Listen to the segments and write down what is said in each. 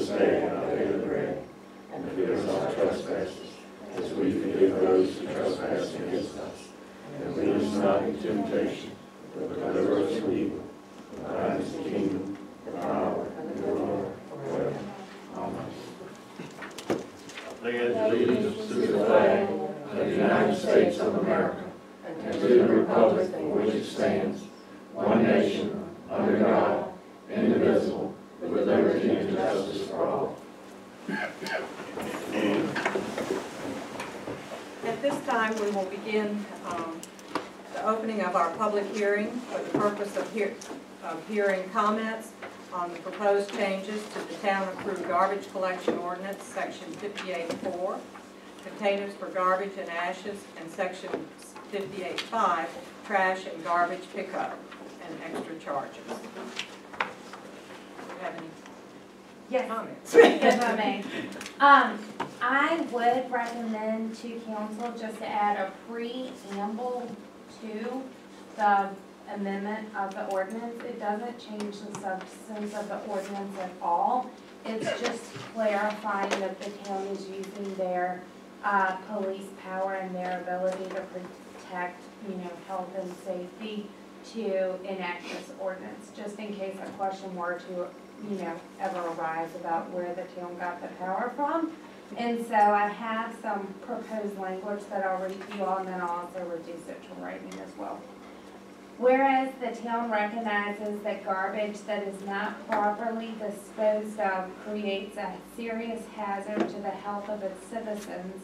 us this day our daily bread, and forgive us our trespasses, as we forgive those who trespass against us. And lead us not into temptation, but deliver us from evil. For thine is the kingdom, the power, and the glory forever. Amen. I pledge allegiance to the flag of the United States of America, and to the republic for which it stands, one nation, under God, indivisible, with liberty and justice for all. At this time, we will begin the opening of our public hearing for the purpose of hearing comments on the proposed changes to the Town of Crewe Garbage Collection Ordinance, Section 58.4, containers for garbage and ashes, and Section 58.5, trash and garbage pickup and extra charges. Do you have any comments? Yes, I may. I would recommend to council just to add a preamble to the amendment of the ordinance. It doesn't change the substance of the ordinance at all. It's just clarifying that the town is using their police power and their ability to protect, health and safety to enact this ordinance, just in case a question were to, ever arise about where the town got the power from. And so I have some proposed language that I'll read to you all, and then I'll also reduce it to writing as well. Whereas the town recognizes that garbage that is not properly disposed of creates a serious hazard to the health of its citizens,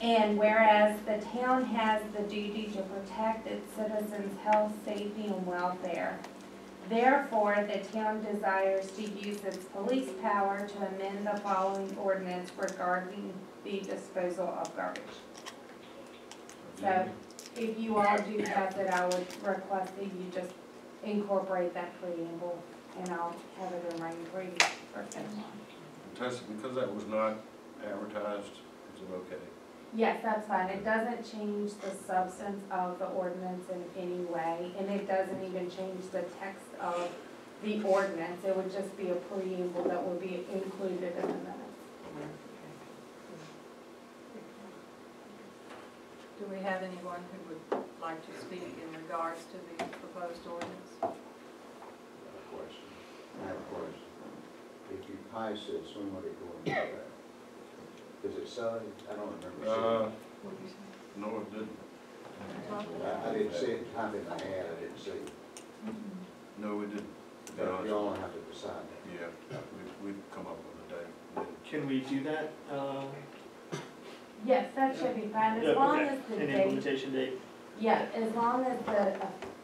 and whereas the town has the duty to protect its citizens' health, safety, and welfare, therefore the town desires to use its police power to amend the following ordinance regarding the disposal of garbage. So, if you all do pass it, I would request that you just incorporate that preamble, and I'll have it in writing for you for tomorrow. Tessa, because that was not advertised, is it okay? Yes, that's fine. It doesn't change the substance of the ordinance in any way, and it doesn't even change the text of the ordinance. It would just be a preamble that would be included in the minutes. Do we have anyone who would like to speak in regards to the proposed ordinance? I have a question. If you pass this, when would it go into effect? Does it say? I don't remember seeing. No, it didn't. I didn't see it type in the ad, I didn't see it. No, we didn't. But you all have to decide that. Yeah, we've come up with a date. Can we do that? Yes, that should be fine, as long as the An date. implementation date? Yeah, as long as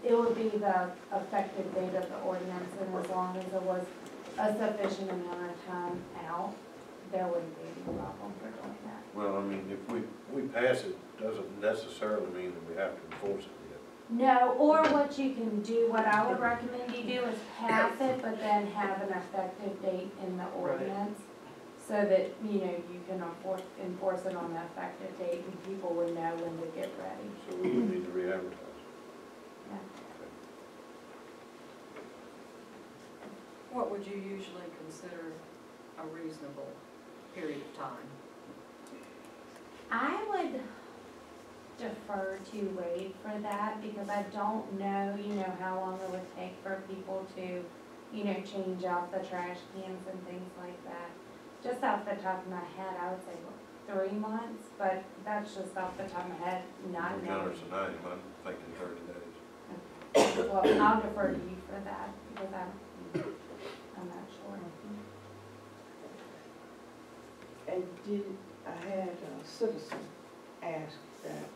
it would be the effective date of the ordinance, and as long as it was a sufficient amount of time out, there wouldn't be any problem for doing that. Well, I mean, if we pass it, doesn't necessarily mean that we have to enforce it yet. No, or what you can do, what I would recommend you do is pass it, but then have an effective date in the ordinance, so that, you can enforce it on the effective date, and people would know when to get ready. So we would need to re-advertise. Yeah. What would you usually consider a reasonable period of time? I would defer to wait for that, because I don't know, how long it would take for people to, change out the trash cans and things like that. Just off the top of my head, I would say 3 months, but that's just off the top of my head, not knowing. Counters tonight, I'm thinking 30 days. Well, I'll defer to you for that, because I'm not sure. And I had a citizen ask that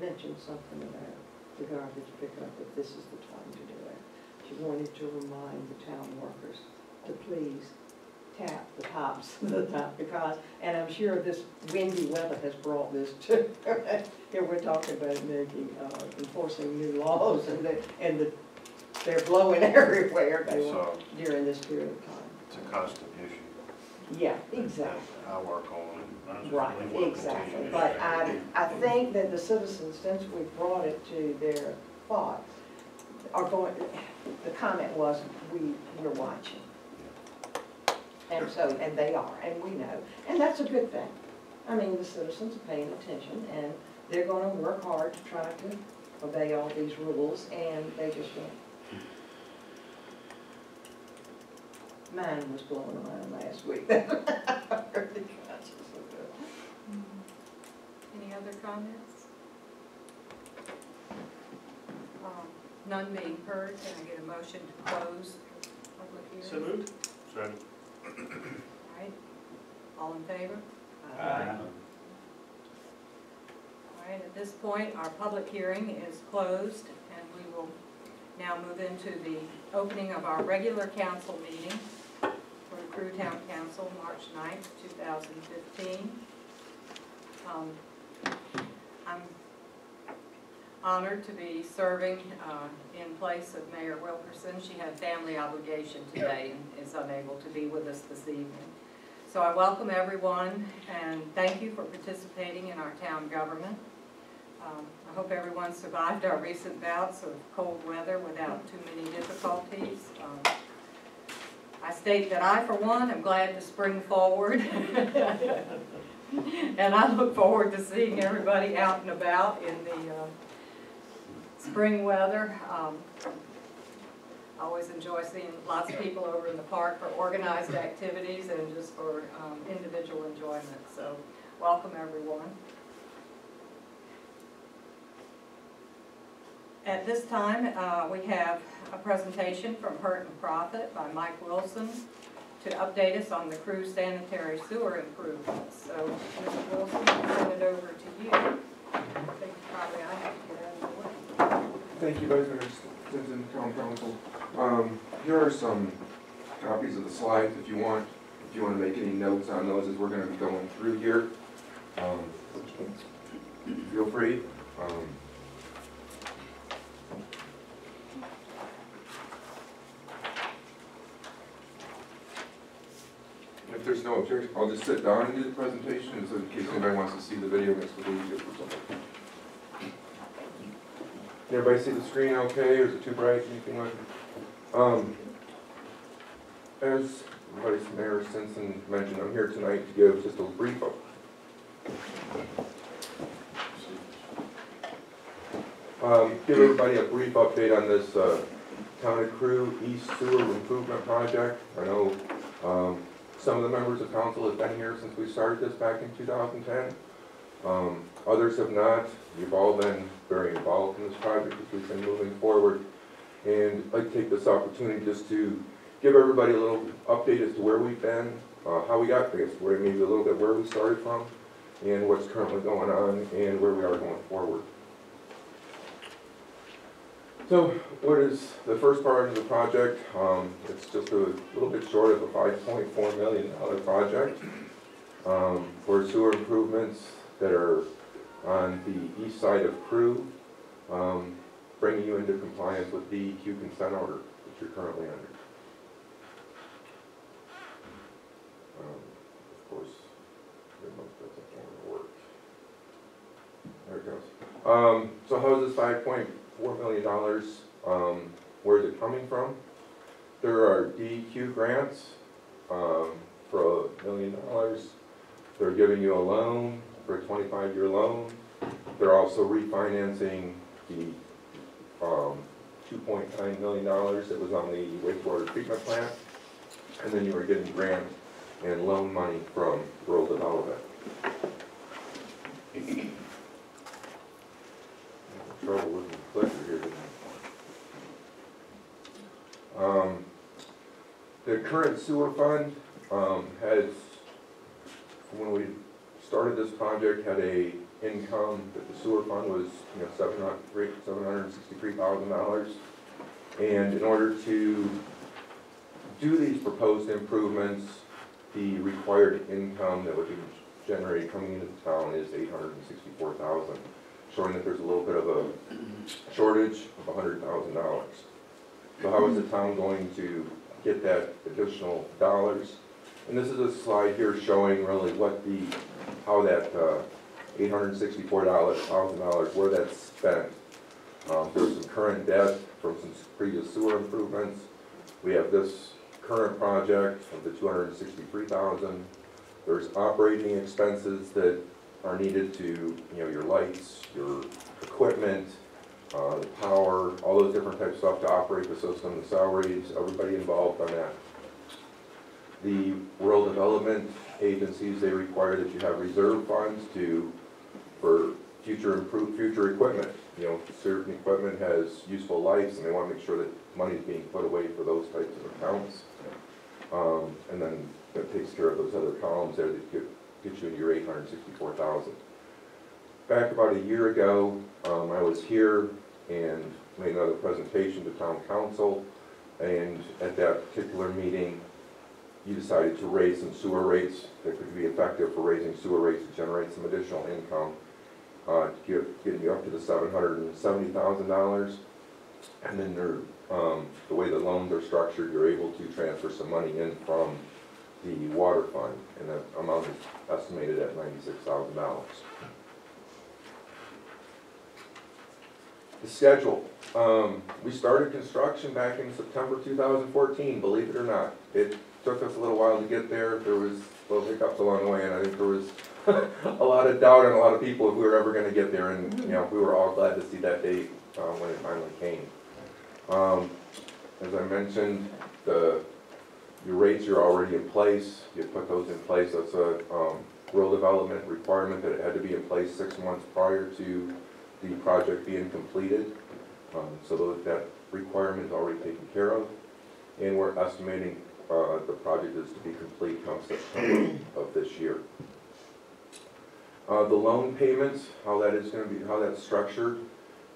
mention something about the garbage pickup, that this is the time to do it. She wanted to remind the town workers to please tap the tops of the top, because, and I'm sure this windy weather has brought this to, here we're talking about making, enforcing new laws, and they're blowing everywhere during this period of time. It's a constant issue. Yeah, exactly. I work on it. Right, exactly. But I think that the citizens, since we brought it to their thought, are going, the comment was, we're watching. And so, and they are, and we know, and that's a good thing. I mean, the citizens are paying attention, and they're gonna work hard to try to obey all these rules, and they just won't. Mine was blowing around last week. Really conscious of it. Any other comments? None being heard, can I get a motion to close public hearing? So moved. Second. All right, all in favor? Aye. All right, at this point, our public hearing is closed, and we will now move into the opening of our regular council meeting for the Crewe Town Council, March 9th, 2015. I'm honored to be serving in place of Mayor Wilkerson. She had a family obligation today and is unable to be with us this evening. So I welcome everyone and thank you for participating in our town government. I hope everyone survived our recent bouts of cold weather without too many difficulties. I state that I, for one, am glad to spring forward. And I look forward to seeing everybody out and about in the spring weather. I always enjoy seeing lots of people over in the park for organized activities and just for individual enjoyment. So welcome everyone. At this time, we have a presentation from Hurt and Profit by Mike Wilson to update us on the Crewe sanitary sewer improvements. So, Mr. Wilson, I'll turn it over to you. I think probably I have to get out of the way. Thank you, Vice Mayor Stinson, Town Council. Here are some copies of the slides if you want to make any notes on those as we're going to be going through here. Feel free. If there's no objection, I'll just sit down and do the presentation, so in case anybody wants to see the video, makes it easier for somebody. Can everybody see the screen okay, or is it too bright, anything like that? As Vice Mayor Stinson mentioned, I'm here tonight to give just a brief give everybody a brief update on this Town of Crewe East Sewer Improvement Project. I know some of the members of council have been here since we started this back in 2010. Others have not. You've all been very involved in this project as we've been moving forward. And I'd like to take this opportunity just to give everybody a little update as to where we've been, how we got there, where maybe a little bit where we started from, and what's currently going on, and where we are going forward. So, what is the first part of the project? It's just a little bit short of a $5.4 million project for sewer improvements that are on the east side of Crewe, bringing you into compliance with the DEQ consent order that you're currently under. Of course, remote doesn't want to work. There it goes. So how is this $5.4 million? Where is it coming from? There are DEQ grants for $1 million. They're giving you a loan for a 25-year loan. They're also refinancing the $2.9 million that was on the wastewater treatment plant. And then you are getting grant and loan money from rural development. Trouble with the clicker here today. The current sewer fund has, when we started this project, had a income that the sewer fund was $763,000. And in order to do these proposed improvements, the required income that would be generated coming into the town is $864,000, showing that there's a little bit of a shortage of $100,000. So how is the town going to get that additional dollars? And this is a slide here showing really what how that $864,000, where that's spent. There's some current debt from some previous sewer improvements. We have this current project of the $263,000. There's operating expenses that are needed to, your lights, your equipment, the power, all those different types of stuff to operate the system, the salaries, everybody involved on that. The rural development agencies, they require that you have reserve funds for future equipment. Certain equipment has useful lives, and they want to make sure that money is being put away for those types of accounts. And then that takes care of those other columns there that get you into your $864,000. Back about a year ago, I was here and made another presentation to town council, and at that particular meeting, you decided to raise some sewer rates that could be effective for raising sewer rates to generate some additional income, getting you up to the $770,000. And then the way the loans are structured, you're able to transfer some money in from the water fund, and that amount is estimated at $96,000. The schedule. We started construction back in September 2014, believe it or not. It took us a little while to get there. There was little hiccups along the way, and I think there was a lot of doubt on a lot of people if we were ever going to get there, and we were all glad to see that date when it finally came. As I mentioned, your rates are already in place. You put those in place. That's a rural development requirement that it had to be in place 6 months prior to the project being completed. So that requirement is already taken care of, and we're estimating the project is to be complete come September of this year. The loan payments, how that's structured.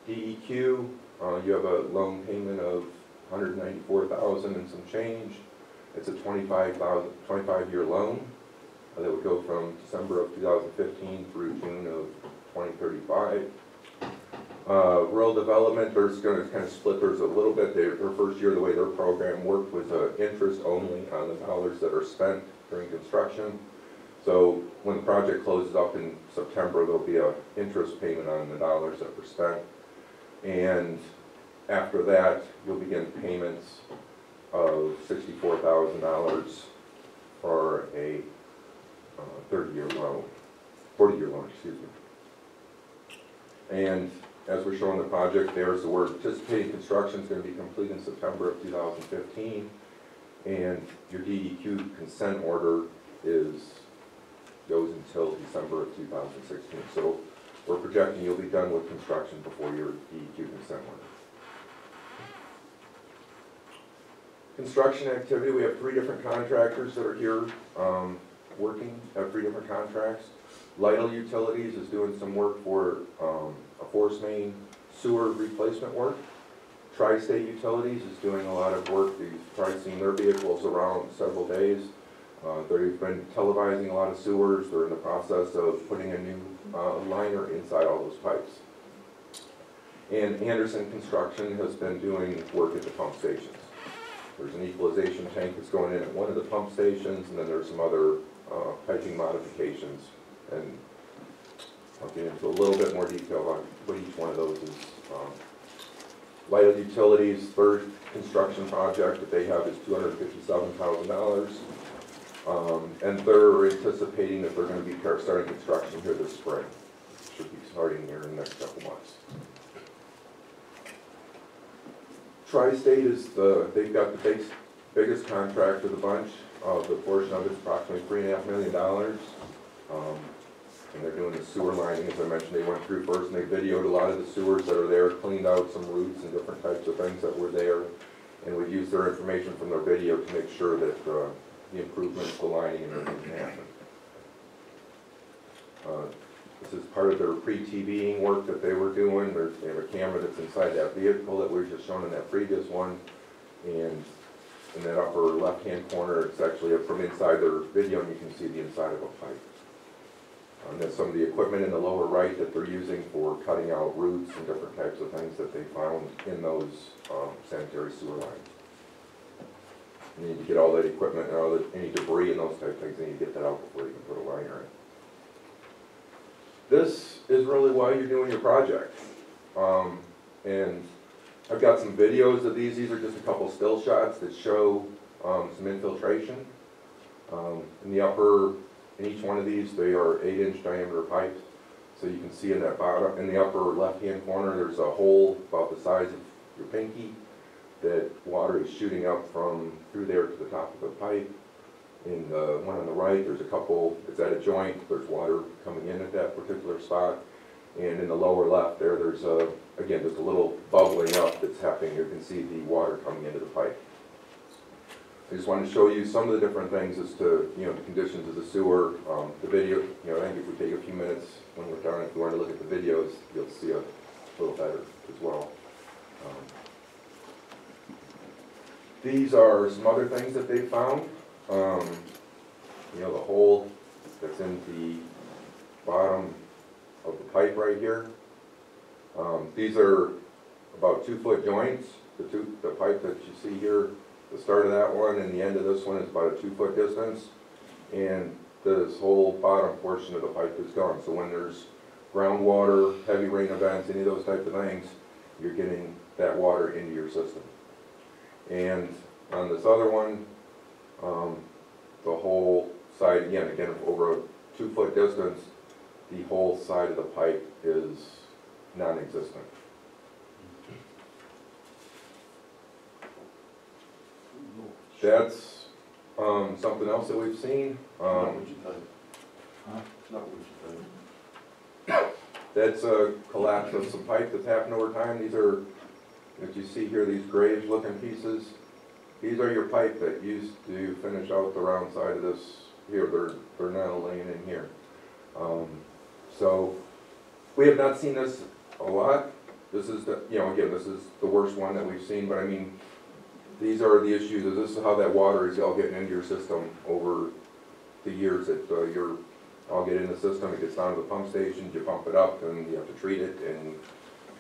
DEQ, you have a loan payment of $194,000 and some change. It's a 25-year loan that would go from December of 2015 through June of 2035. Rural development, there's going to kind of split theirs a little bit. Their first year, the way their program worked was interest only on the dollars that are spent during construction. So when the project closes up in September, there'll be an interest payment on the dollars that were spent. And after that, you'll begin payments of $64,000 for a 40-year loan, excuse me. And as we're showing the project there, so we're anticipating construction is going to be complete in September of 2015, and your DEQ consent order goes until December of 2016. So we're projecting you'll be done with construction before your DEQ consent order. Construction activity, we have 3 different contractors that are here working, have 3 different contracts. Lytle Utilities is doing some work for a force main sewer replacement work. Tri-State Utilities is doing a lot of work. You've probably seen their vehicles around several days. They've been televising a lot of sewers. They're in the process of putting a new liner inside all those pipes. And Anderson Construction has been doing work at the pump stations. There's an equalization tank that's going in at one of the pump stations, and then there's some other piping modifications. And I'll get into a little bit more detail on what each one of those is. Lytle Utilities' third construction project that they have is $257,000. And they're anticipating that they're going to be starting construction here this spring. Should be starting here in the next couple months. Tri-State they've got the biggest contract of the bunch. The portion of it is approximately $3.5 million. And they're doing the sewer lining, as I mentioned. They went through first and they videoed a lot of the sewers that are there, cleaned out some roots and different types of things that were there. And we've used their information from their video to make sure that the improvements, the lining, and everything can happen. This is part of their pre-TVing work that they were doing. They have a camera that's inside that vehicle that we were just shown in that previous one. And in that upper left-hand corner, it's actually from inside their video, and you can see the inside of a pipe. And then some of the equipment in the lower right that they're using for cutting out roots and different types of things that they found in those sanitary sewer lines. You need to get all that equipment and any debris and those type of things, and you get that out before you can put a liner in. This is really why you're doing your project. And I've got some videos of these. These are just a couple still shots that show some infiltration. In the upper, in each one of these, they are 8-inch diameter pipes. So you can see in that bottom, in the upper left-hand corner, there's a hole about the size of your pinky that water is shooting up from through there to the top of the pipe. In the one on the right, there's a couple, it's at a joint, there's water coming in at that particular spot. And in the lower left there, there's again, just a little bubbling up that's happening. You can see the water coming into the pipe. I just wanted to show you some of the different things as to, the conditions of the sewer. The video, I think if we take a few minutes when we're done, if you want to look at the videos, you'll see a little better as well. These are some other things that they found. The hole that's in the bottom of the pipe right here. These are about 2-foot joints. The pipe that you see here, the start of that one and the end of this one is about a 2-foot distance. And this whole bottom portion of the pipe is gone. So when there's groundwater, heavy rain events, any of those type of things, you're getting that water into your system. And on this other one, the whole side, again, over a 2-foot distance, the whole side of the pipe is non-existent. That's something else that we've seen. Not what you think. Huh? Not what you think. That's a collapse of some pipe that's happened over time. These are, as you see here, these grayish looking pieces. These are your pipe that used to finish out the round side of this here. They're now laying in here. So we have not seen this a lot. This is the, again, this is the worst one that we've seen, but I mean, these are the issues. This is how that water is all getting into your system over the years that you're all get in the system. It gets down to the pump station, you pump it up, and you have to treat it, and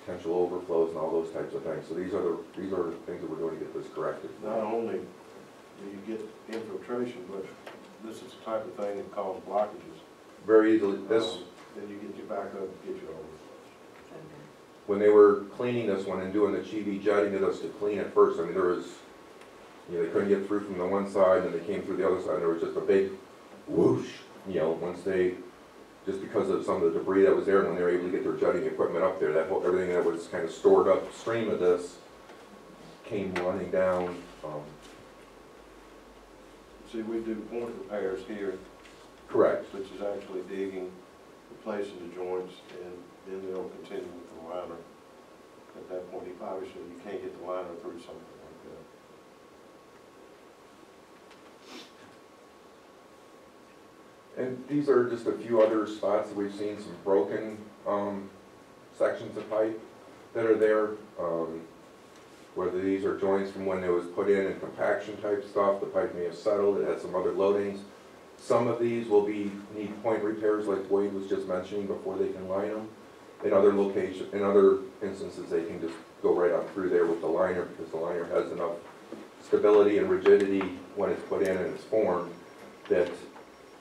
potential overflows and all those types of things. So these are the things that we're doing to get this corrected. Not only do you get infiltration, but this is the type of thing that causes blockages. Very easily. Then you get your back up, get your overflows. When they were cleaning this one and doing the chibi jetting of us to clean it first, I mean, there was, they couldn't get through from the one side, and they came through the other side, and there was just a big whoosh, once they, just because of some of the debris that was there, and when they were able to get their jutting equipment up there, that whole, everything that was kind of stored up stream of this came running down. See, we do point repairs here, Correct. which is actually digging, replacing the joints, and then they'll continue with the liner. At that point, obviously, you can't get the liner through something like that. And these are just a few other spots that we've seen, some broken sections of pipe that are there. Whether these are joints from when it was put in and compaction type stuff, the pipe may have settled, it has some other loadings. Some of these will need point repairs like Wade was just mentioning before they can line them. In other locations, in other instances, they can just go right on through there with the liner because the liner has enough stability and rigidity when it's put in and it's formed that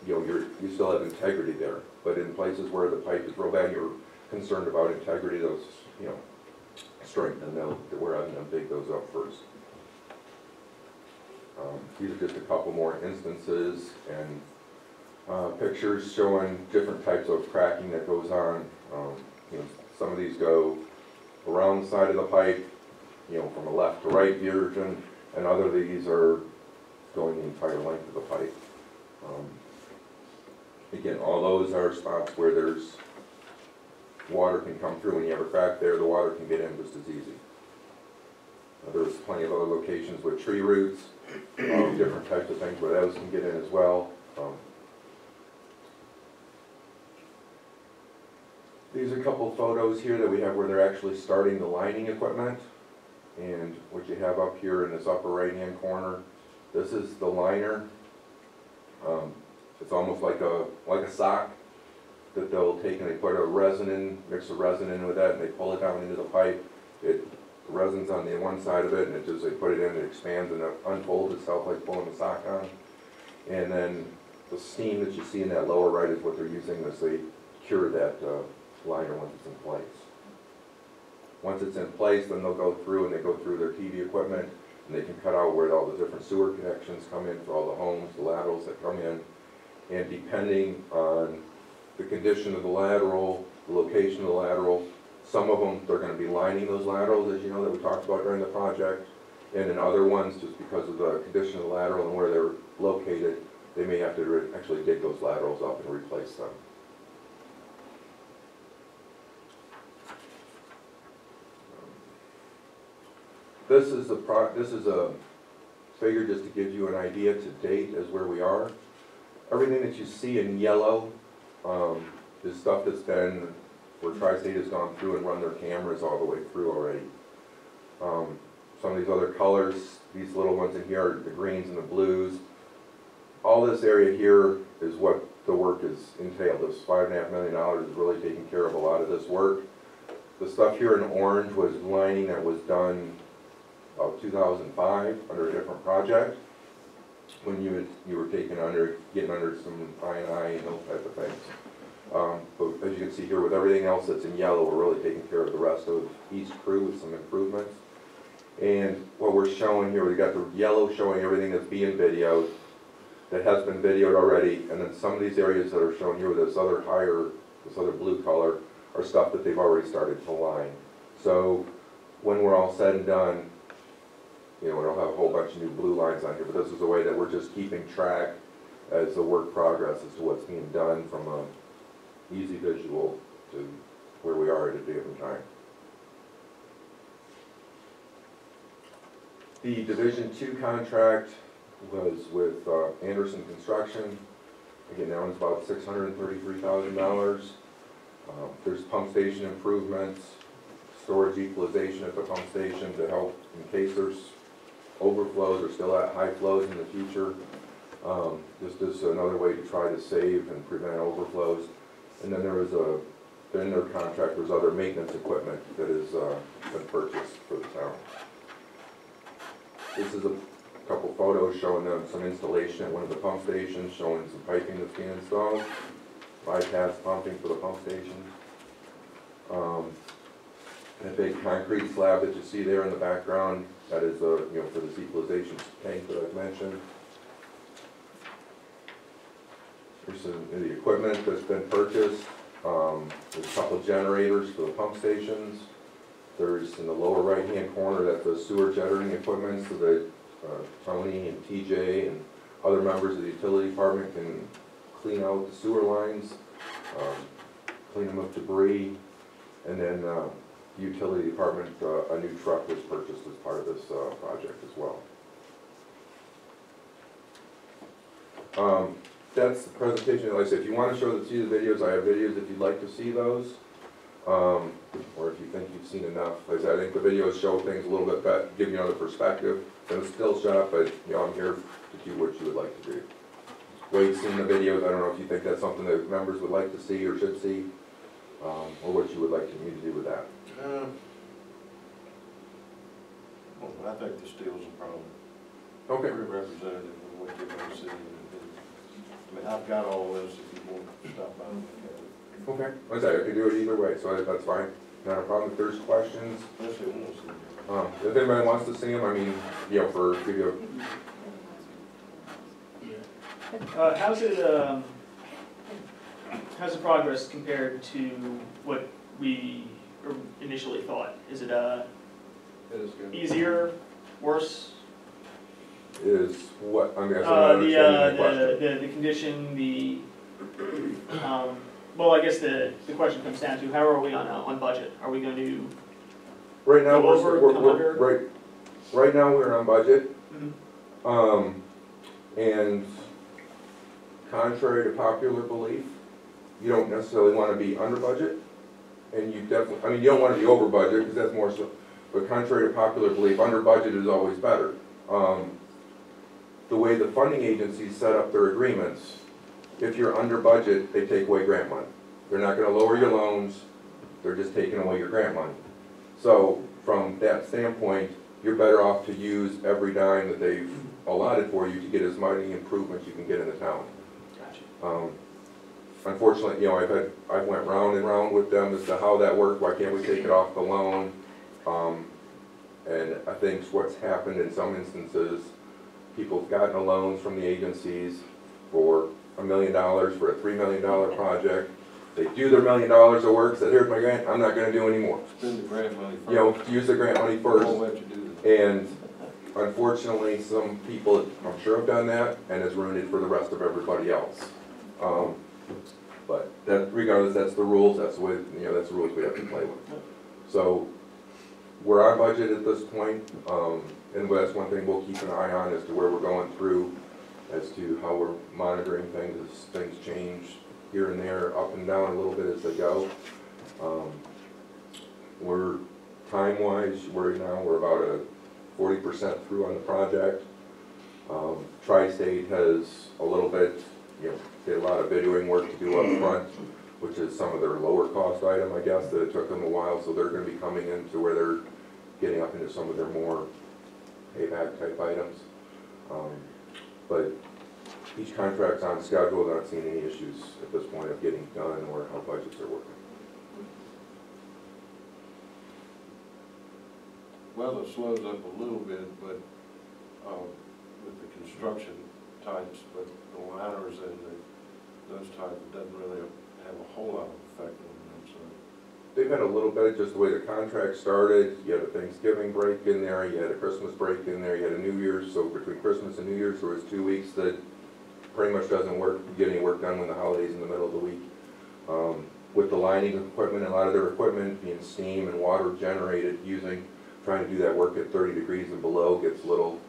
you still have integrity there. But in places where the pipe is real bad, you're concerned about integrity, those strength, and we're having them dig those up first. These are just a couple more instances and pictures showing different types of cracking that goes on. Some of these go around the side of the pipe, from a left to right version, and other of these are going the entire length of the pipe. Again, all those are spots where there's water can come through. When you have a crack there, the water can get in just as easy. There's plenty of other locations with tree roots, different types of things where those can get in as well. These are a couple photos here that we have where they're actually starting the lining equipment. And what you have up here in this upper right-hand corner, this is the liner. It's almost like a sock that they'll take and they put a resin in, mix the resin in with that, and they pull it down into the pipe. The resin's on the one side of it, and they put it in, it expands and it unfolds itself like pulling the sock on. And then the steam that you see in that lower right is what they're using as they cure that liner once it's in place. Once it's in place, then they'll go through and they go through their TV equipment and they can cut out where all the different sewer connections come in for all the homes, the laterals that come in. And depending on the condition of the lateral, the location of the lateral, some of them, they're gonna be lining those laterals, as you know, that we talked about during the project. And in other ones, just because of the condition of the lateral and where they're located, they may have to actually dig those laterals up and replace them. This is a figure just to give you an idea to date as where we are. Everything that you see in yellow is stuff that's been, where Tri-State has gone through and run their cameras all the way through already. Some of these other colors, these little ones in here are the greens and the blues. All this area here is what the work is entailed. This $5.5 million is really taking care of a lot of this work. The stuff here in orange was lining that was done about 2005 under a different project, when you were getting under some I&I and those type of things. But as you can see here, with everything else that's in yellow, we're really taking care of the rest of East Crewe with some improvements. And what we're showing here, we've got the yellow showing everything that's being videoed, that has been videoed already, and then some of these areas that are shown here with this other blue color are stuff that they've already started to line. So when we're all said and done, you know, we don't have a whole bunch of new blue lines on here, but this is a way that we're just keeping track as the work progresses to what's being done from a easy visual to where we are at a given time. The Division 2 contract was with Anderson Construction. Again, that one's about $633,000. There's pump station improvements, storage equalization at the pump station to help in case there's overflows or still at high flows in the future. Just as another way to try to save and prevent overflows. And then there was in their contract, there's other maintenance equipment that has been purchased for the town. This is a couple photos showing them some installation at one of the pump stations, showing some piping that's being installed, bypass pumping for the pump station. That big concrete slab that you see there in the background, that is for this equalization tank that I've mentioned. Here's some of the equipment that's been purchased. There's a couple of generators for the pump stations. There's in the lower right-hand corner, that's the sewer jettering equipment so that Tony and TJ and other members of the utility department can clean out the sewer lines, clean them of debris, and then the utility department, a new truck was purchased as part of this project as well. That's the presentation. Like I said, if you want to see the videos, I have videos if you'd like to see those. Or if you think you've seen enough. Like I said, I think the videos show things a little bit better, give you another perspective than a still shot, but I'm here to do what you would like to do. Wade's seen the videos. I don't know if you think that's something that members would like to see or should see, or what you would like me to do with that. Well, I think the steel's a problem. Okay. Pretty representative of what you're going to see. I mean, I've got all this if you want to stop by and look at it. Okay, like I said, I can do it either way, so that's fine. Not a problem. If there's questions, Unless they want to see it. if anybody wants to see them, I mean, for video. How's the progress compared to what we initially thought? Is it It is good. easier, worse? Is what, I mean, I'm understanding the question. The condition, well, I guess the question comes down to, how are we on budget? Are we going to Right now, go over, come under? right now, we're on budget. Mhm. And contrary to popular belief, you don't necessarily want to be under budget, and you definitely, I mean, you don't want to be over budget, because that's more so, but contrary to popular belief, under budget is always better. The way the funding agencies set up their agreements, if you're under budget, they take away grant money. They're not going to lower your loans, they're just taking away your grant money. So from that standpoint, you're better off to use every dime that they've allotted for you to get as many improvements you can get in the town. Gotcha. Unfortunately, I went round and round with them as to how that worked, why can't we take it off the loan? And I think what's happened in some instances, people have gotten loans from the agencies for $1 million for a $3 million project. They do their $1 million of work, said, here's my grant, I'm not gonna do any more. Spend the grant money first. You know, use the grant money We first. won't let you do that. And unfortunately, some people, I'm sure, have done that, and it's ruined it for the rest of everybody else. But that, regardless, that's the rules, that's the way, you know, that's the rules we have to play with. So, we're on budget at this point, and that's one thing we'll keep an eye on as to where we're going through, as to how we're monitoring things, as things change here and there, up and down a little bit as they go. We're, time-wise, right now, we're about a 40% through on the project. Tri-State has a little bit, you know, they had a lot of videoing work to do up front, which is some of their lower cost item, I guess, that it took them a while, so they're gonna be coming into where they're getting up into some of their more payback type items. But each contract's on schedule, not seeing any issues at this point of getting done or how budgets are working. Well, it slows up a little bit, but, with the construction types, but the liners and those types, it doesn't really have a whole lot of effect on them, so. They've had a little bit, just the way the contract started. You had a Thanksgiving break in there, you had a Christmas break in there, you had a New Year's, so between Christmas and New Year's, there was 2 weeks that pretty much doesn't work, get any work done when the holiday's in the middle of the week. With the lining equipment, a lot of their equipment being steam and water generated trying to do that work at 30 degrees and below gets a little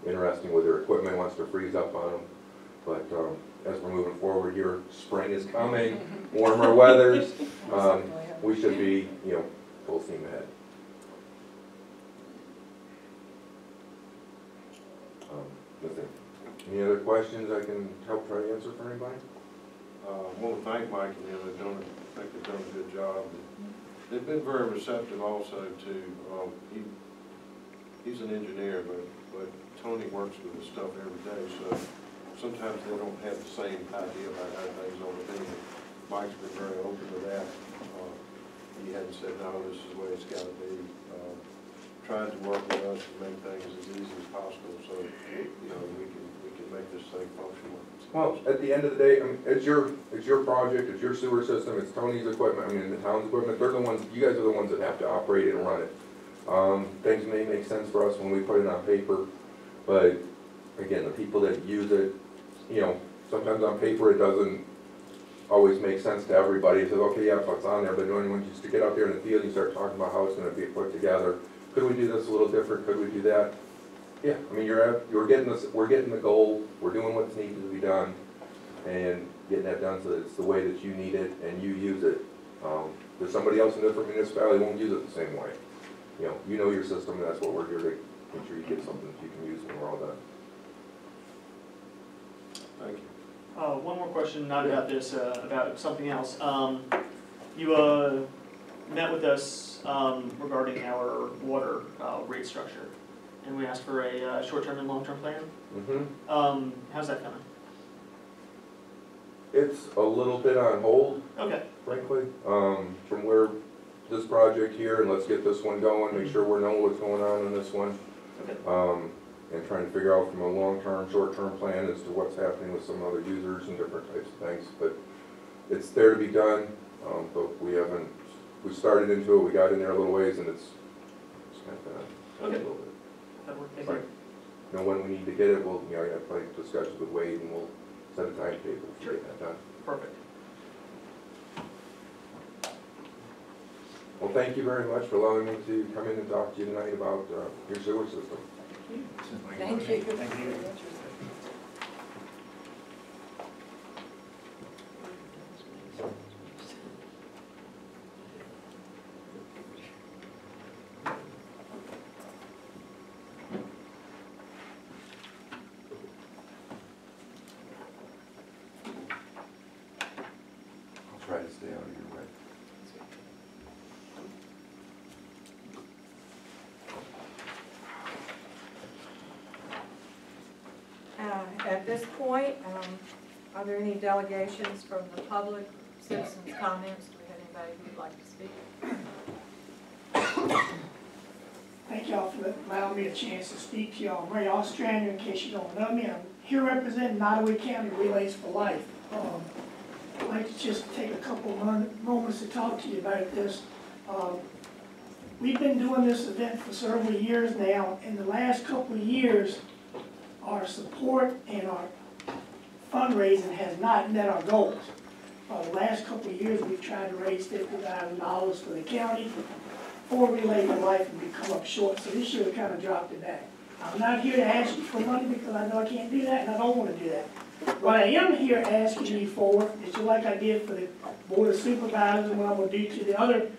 interesting with their equipment, wants to freeze up on them. But as we're moving forward here, spring is coming, warmer weathers, we should be, you know, full steam ahead. Any other questions I can help try to answer for anybody? I want to thank Mike and them, I think they've done a good job. They've been very receptive also to, he's an engineer, but Tony works with this stuff every day, so sometimes they don't have the same idea about how things ought to be. Mike's been very open to that. He hadn't said, no, this is the way it's got to be. Trying to work with us to make things as easy as possible, so, you know, we can make this thing functional. Well, at the end of the day, I mean, it's your project, it's your sewer system, it's Tony's equipment, I mean, the town's equipment, they're the ones, you guys are the ones that have to operate it and run it. Things may make sense for us when we put it on paper, but again, the people that use it, you know, sometimes on paper it doesn't always make sense to everybody. It says, okay, yeah, it's on there, but when you just to get out there in the field, you start talking about how it's gonna be put together. Could we do this a little different? Could we do that? Yeah, I mean, we're getting the goal, we're doing what's needed to be done, and getting that done so that it's the way that you need it and you use it. There's somebody else in a different municipality won't use it the same way. You know your system, and that's what we're here to make sure you get something that you can use when we're all done. Thank you. One more question, not about this, about something else. You met with us regarding our water rate structure, and we asked for a short-term and long-term plan. Mm-hmm. How's that coming? It's a little bit on hold, Okay. frankly, from where this project here, and let's get this one going, make sure we know what's going on in this one. Okay. And trying to figure out from a long-term, short-term plan as to what's happening with some other users and different types of things. But it's there to be done, but we started into it, we got in there a little ways, and it's kind of Okay. a little bit. That worked. Thank you. Right. Know when we need to get it, we'll, I have plenty of discussions with Wade, and we'll set a timetable to get that done. Perfect. Well, thank you very much for allowing me to come in and talk to you tonight about your sewer system. Thank you. Thank you. I'll try to stay out of your way. At this point, are there any delegations from the public, citizens' comments? Do we have anybody who would like to speak? Thank y'all for allowing me a chance to speak to y'all. I'm Ray Ostrander, in case you don't know me. I'm here representing Nottaway County Relays for Life. I'd like to just take a couple moments to talk to you about this. We've been doing this event for several years now. In the last couple of years, our support and our fundraising has not met our goals. The last couple of years, we've tried to raise $50,000 for the county for Relay for Life, and we come up short. So this year, we kind of dropped it back. I'm not here to ask you for money because I know I can't do that, and I don't want to do that. What I am here asking you for is just like I did for the Board of Supervisors and what I'm going to do to the other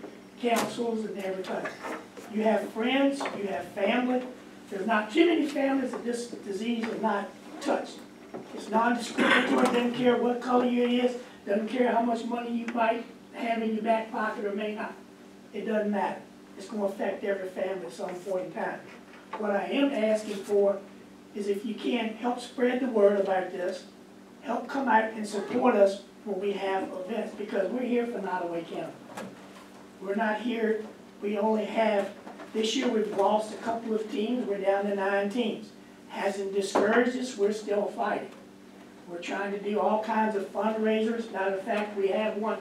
councils and everything. You have friends, you have family. There's not too many families that this disease has not touched. It's non-discriminatory, doesn't care what color you is, doesn't care how much money you might have in your back pocket or may not. It doesn't matter. It's going to affect every family at some point in time. What I am asking for is if you can help spread the word about this, help come out and support us when we have events, because we're here for Nottaway County. We're not here, we only have, this year we've lost a couple of teams, we're down to 9 teams. Hasn't discouraged us, we're still fighting. We're trying to do all kinds of fundraisers. Matter of fact, we have one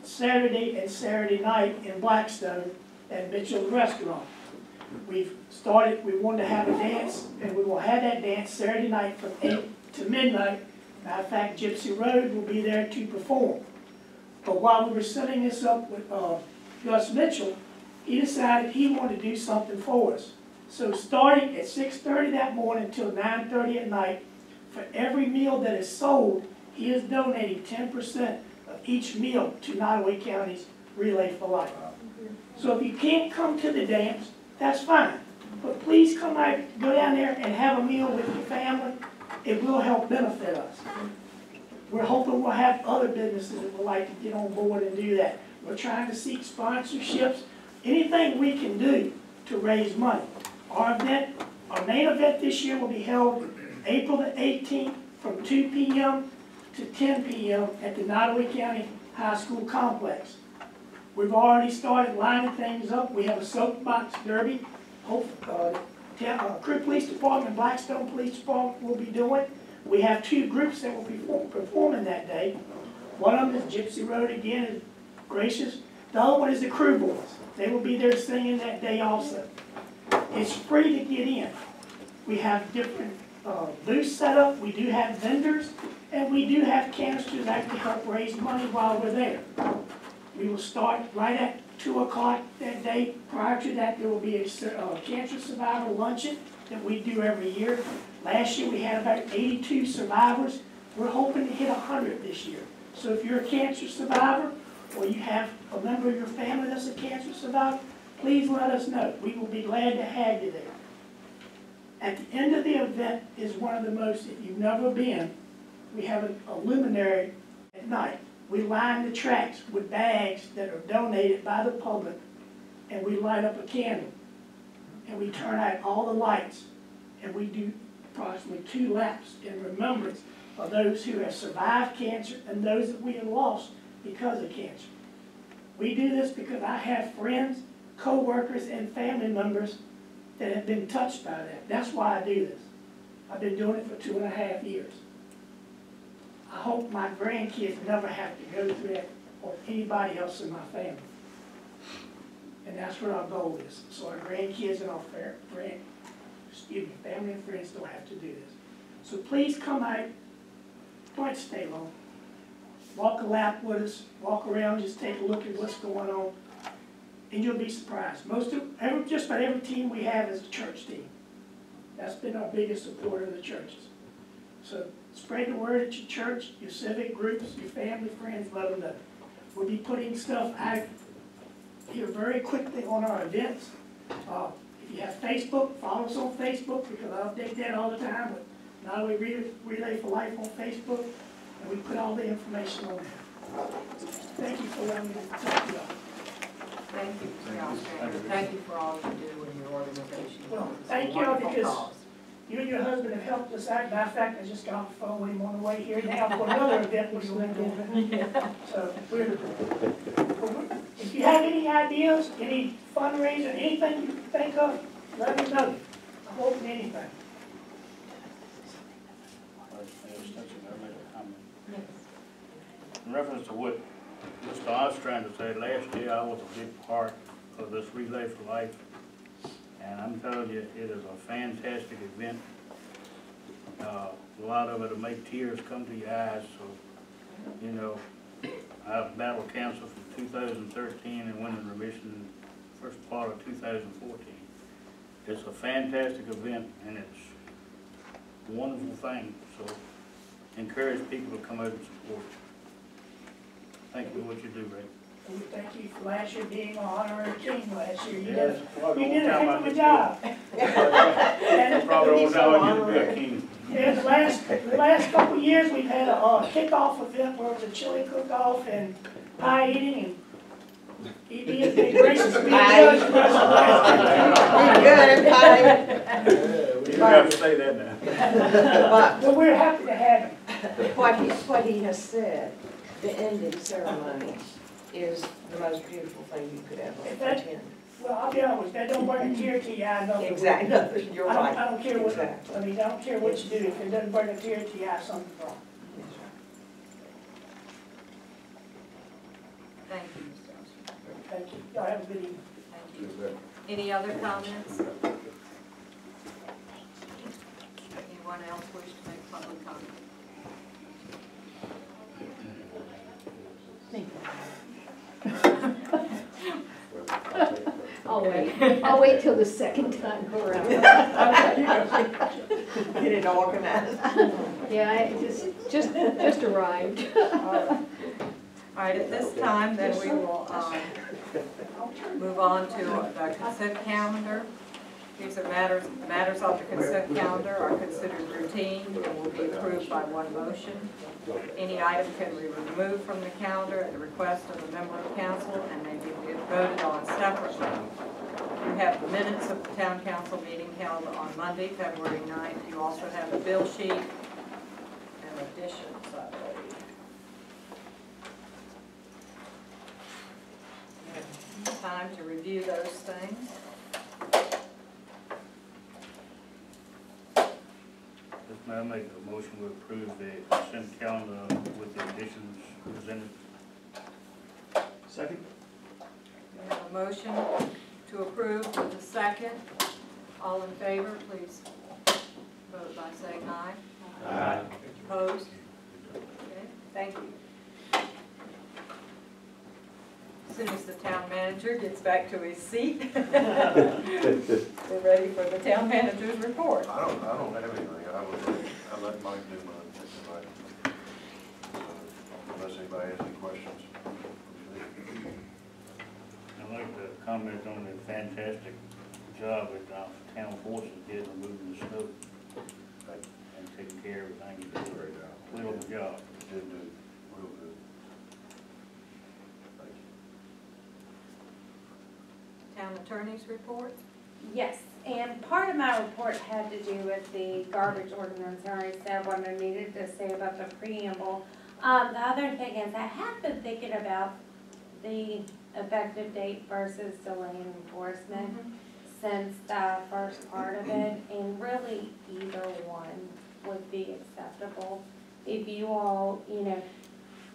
Saturday and Saturday night in Blackstone at Mitchell's Restaurant. We've started, we wanted to have a dance, and we will have that dance Saturday night from 8 to midnight. Matter of fact, Gypsy Road will be there to perform. But while we were setting this up with Gus Mitchell, he decided he wanted to do something for us. So starting at 6:30 that morning until 9:30 at night, for every meal that is sold, he is donating 10% of each meal to Nottaway County's Relay for Life. So if you can't come to the dance, that's fine. But please come out, go down there and have a meal with your family. It will help benefit us. We're hoping we'll have other businesses that would like to get on board and do that. We're trying to seek sponsorships, anything we can do to raise money. Our main event this year will be held April the 18th from 2 p.m. to 10 p.m. at the Nottaway County High School Complex. We've already started lining things up. We have a soapbox derby. Crewe Police Department and Blackstone Police Department will be doing. We have 2 groups that will be performing that day. One of them is Gypsy Road again, is gracious. The other one is the Crewe Boys. They will be there singing that day also. It's free to get in. We have different booths set up. We do have vendors, and we do have canisters that can help raise money while we're there. We will start right at 2 o'clock that day. Prior to that, there will be a cancer survivor luncheon that we do every year. Last year, we had about 82 survivors. We're hoping to hit 100 this year. So if you're a cancer survivor, or you have a member of your family that's a cancer survivor, please let us know. We will be glad to have you there. At the end of the event is one of the most, if you've never been, we have a luminary at night. We line the tracks with bags that are donated by the public, and we light up a candle. And we turn out all the lights, and we do approximately 2 laps in remembrance of those who have survived cancer and those that we have lost because of cancer. We do this because I have friends, co-workers, and family members that have been touched by that. That's why I do this. I've been doing it for 2.5 years. I hope my grandkids never have to go through that, or anybody else in my family. And that's what our goal is. So our grandkids and our family and friends don't have to do this. So please come out. Don't have to stay long. Walk a lap with us. Walk around. Just take a look at what's going on, and you'll be surprised. Just about every team we have is a church team. That's been our biggest supporter of the churches. So spread the word at your church, your civic groups, your family, friends, let them know. We'll be putting stuff out here very quickly on our events. If you have Facebook, follow us on Facebook, because I update that all the time. But Nottaway Relay for Life on Facebook, and we put all the information on there. Thank you for letting me talk to y'all. Thank you, Mr. Ostrander. Thank you for all you do in your organization. Well, It's a thank you, wonderful because cause. you and your husband have helped us out. Matter of fact, I just got off the phone with him on the way here now for another event we're going to do. So if you have any ideas, any fundraiser, anything you think of, let me know. I'm open to anything. In reference to what Mr. Ostrander said, last year I was a big part of this Relay for Life. And I'm telling you, it is a fantastic event. A lot of it will make tears come to your eyes. So, you know, I've battled cancer from 2013 and went in remission first part of 2014. It's a fantastic event and it's a wonderful thing. So, encourage people to come out and support. Thank you for what you do, Ray. And thank you for last year being honorary king last year. You Yes, did a heck of a job. And Probably won't know you to be a king. yeah, the last couple of years, we've had a kickoff event where it was a chili cook-off and pie eating, and he'd be a big gracious to be a judge for us. Good, everybody. You don't have to say that now. But we're happy to have him. What he has said, the ending ceremony is the most beautiful thing you could ever attend. Well, I'll be honest, that don't bring a tear to your eye, no. Exactly, no, you're right. I don't care what, Exactly. I mean, I don't care what you do, if it doesn't bring a tear to your eye, something's wrong. Thank you, Mr. Ostrander. Thank you. Y'all have a good evening. Thank you. Any other comments? Anyone else wish to make public comment? I'll wait till the second time around. Get it organized. Yeah, I just arrived. All right, at this time, then we will move on to the consent calendar. These are matters on the consent calendar are considered routine and will be approved by one motion. Any item can be removed from the calendar at the request of a member of council and may be voted on separately. You have the minutes of the town council meeting held on Monday, February 9th. You also have the bill sheet and additions, I believe. You have time to review those things. May I make a motion to approve the consent calendar with the additions presented? Second? We have a motion to approve with a second. All in favor, please vote by saying aye. Aye. Opposed? Okay, thank you. As soon as the town manager gets back to his seat, we're ready for the town manager's report. I don't have anything. I let Mike do mine tonight. Unless anybody has any questions. I'd like to comment on the fantastic job that town forces did removing the snow and taking care of everything. Great job. Little job. Did do real good. Thank you. Town attorney's report. Yes, and part of my report had to do with the garbage ordinance. I already said what I needed to say about the preamble. The other thing is I have been thinking about the effective date versus delaying enforcement since the first part of it, and really either one would be acceptable. If you all,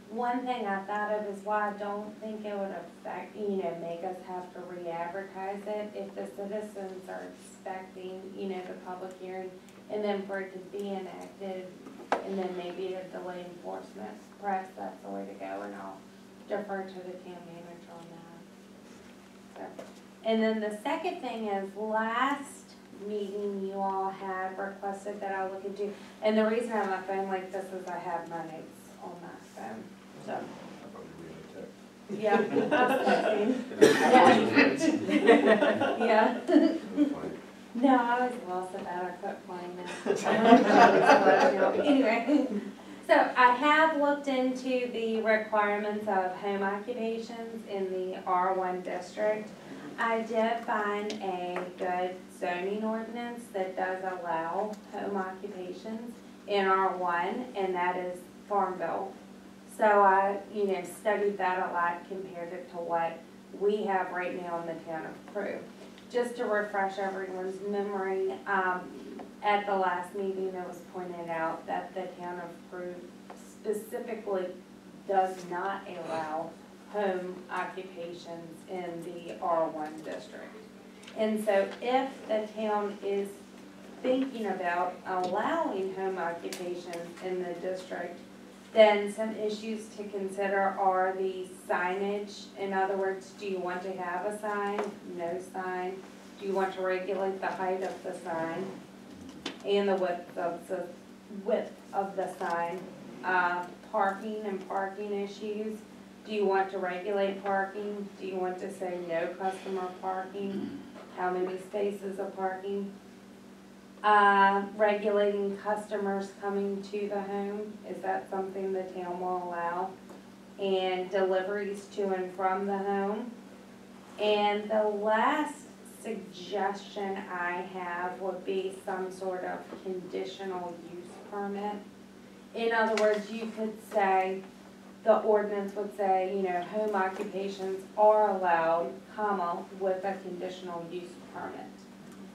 one thing I thought of is why I don't think it would affect, make us have to re-advertise it if the citizens are expecting, the public hearing, and then for it to be enacted, and then maybe to delay enforcement. Perhaps that's the way to go, and I'll defer to the town manager on that. So, and then the second thing is, last meeting you all had requested that I look into, and the reason I have my phone like this is I have my notes on my phone. So, yeah, yeah. No, I was lost about it. I quit playing that. Anyway, so I have looked into the requirements of home occupations in the R1 district. I did find a good zoning ordinance that does allow home occupations in R1, and that is Farmville. So I, studied that a lot, compared it to what we have right now in the town of Crewe. just to refresh everyone's memory, at the last meeting, it was pointed out that the town of Crewe specifically does not allow home occupations in the R1 district. And so if the town is thinking about allowing home occupations in the district, then some issues to consider are the signage. In other words, do you want to have a sign, no sign? Do you want to regulate the height of the sign and the width of the sign? Parking and parking issues. Do you want to regulate parking? Do you want to say no customer parking? How many spaces of parking? Regulating customers coming to the home, is that something the town will allow? And deliveries to and from the home. And the last suggestion I have would be some sort of conditional use permit. In other words, you could say, the ordinance would say, you know, home occupations are allowed, comma, with a conditional use permit.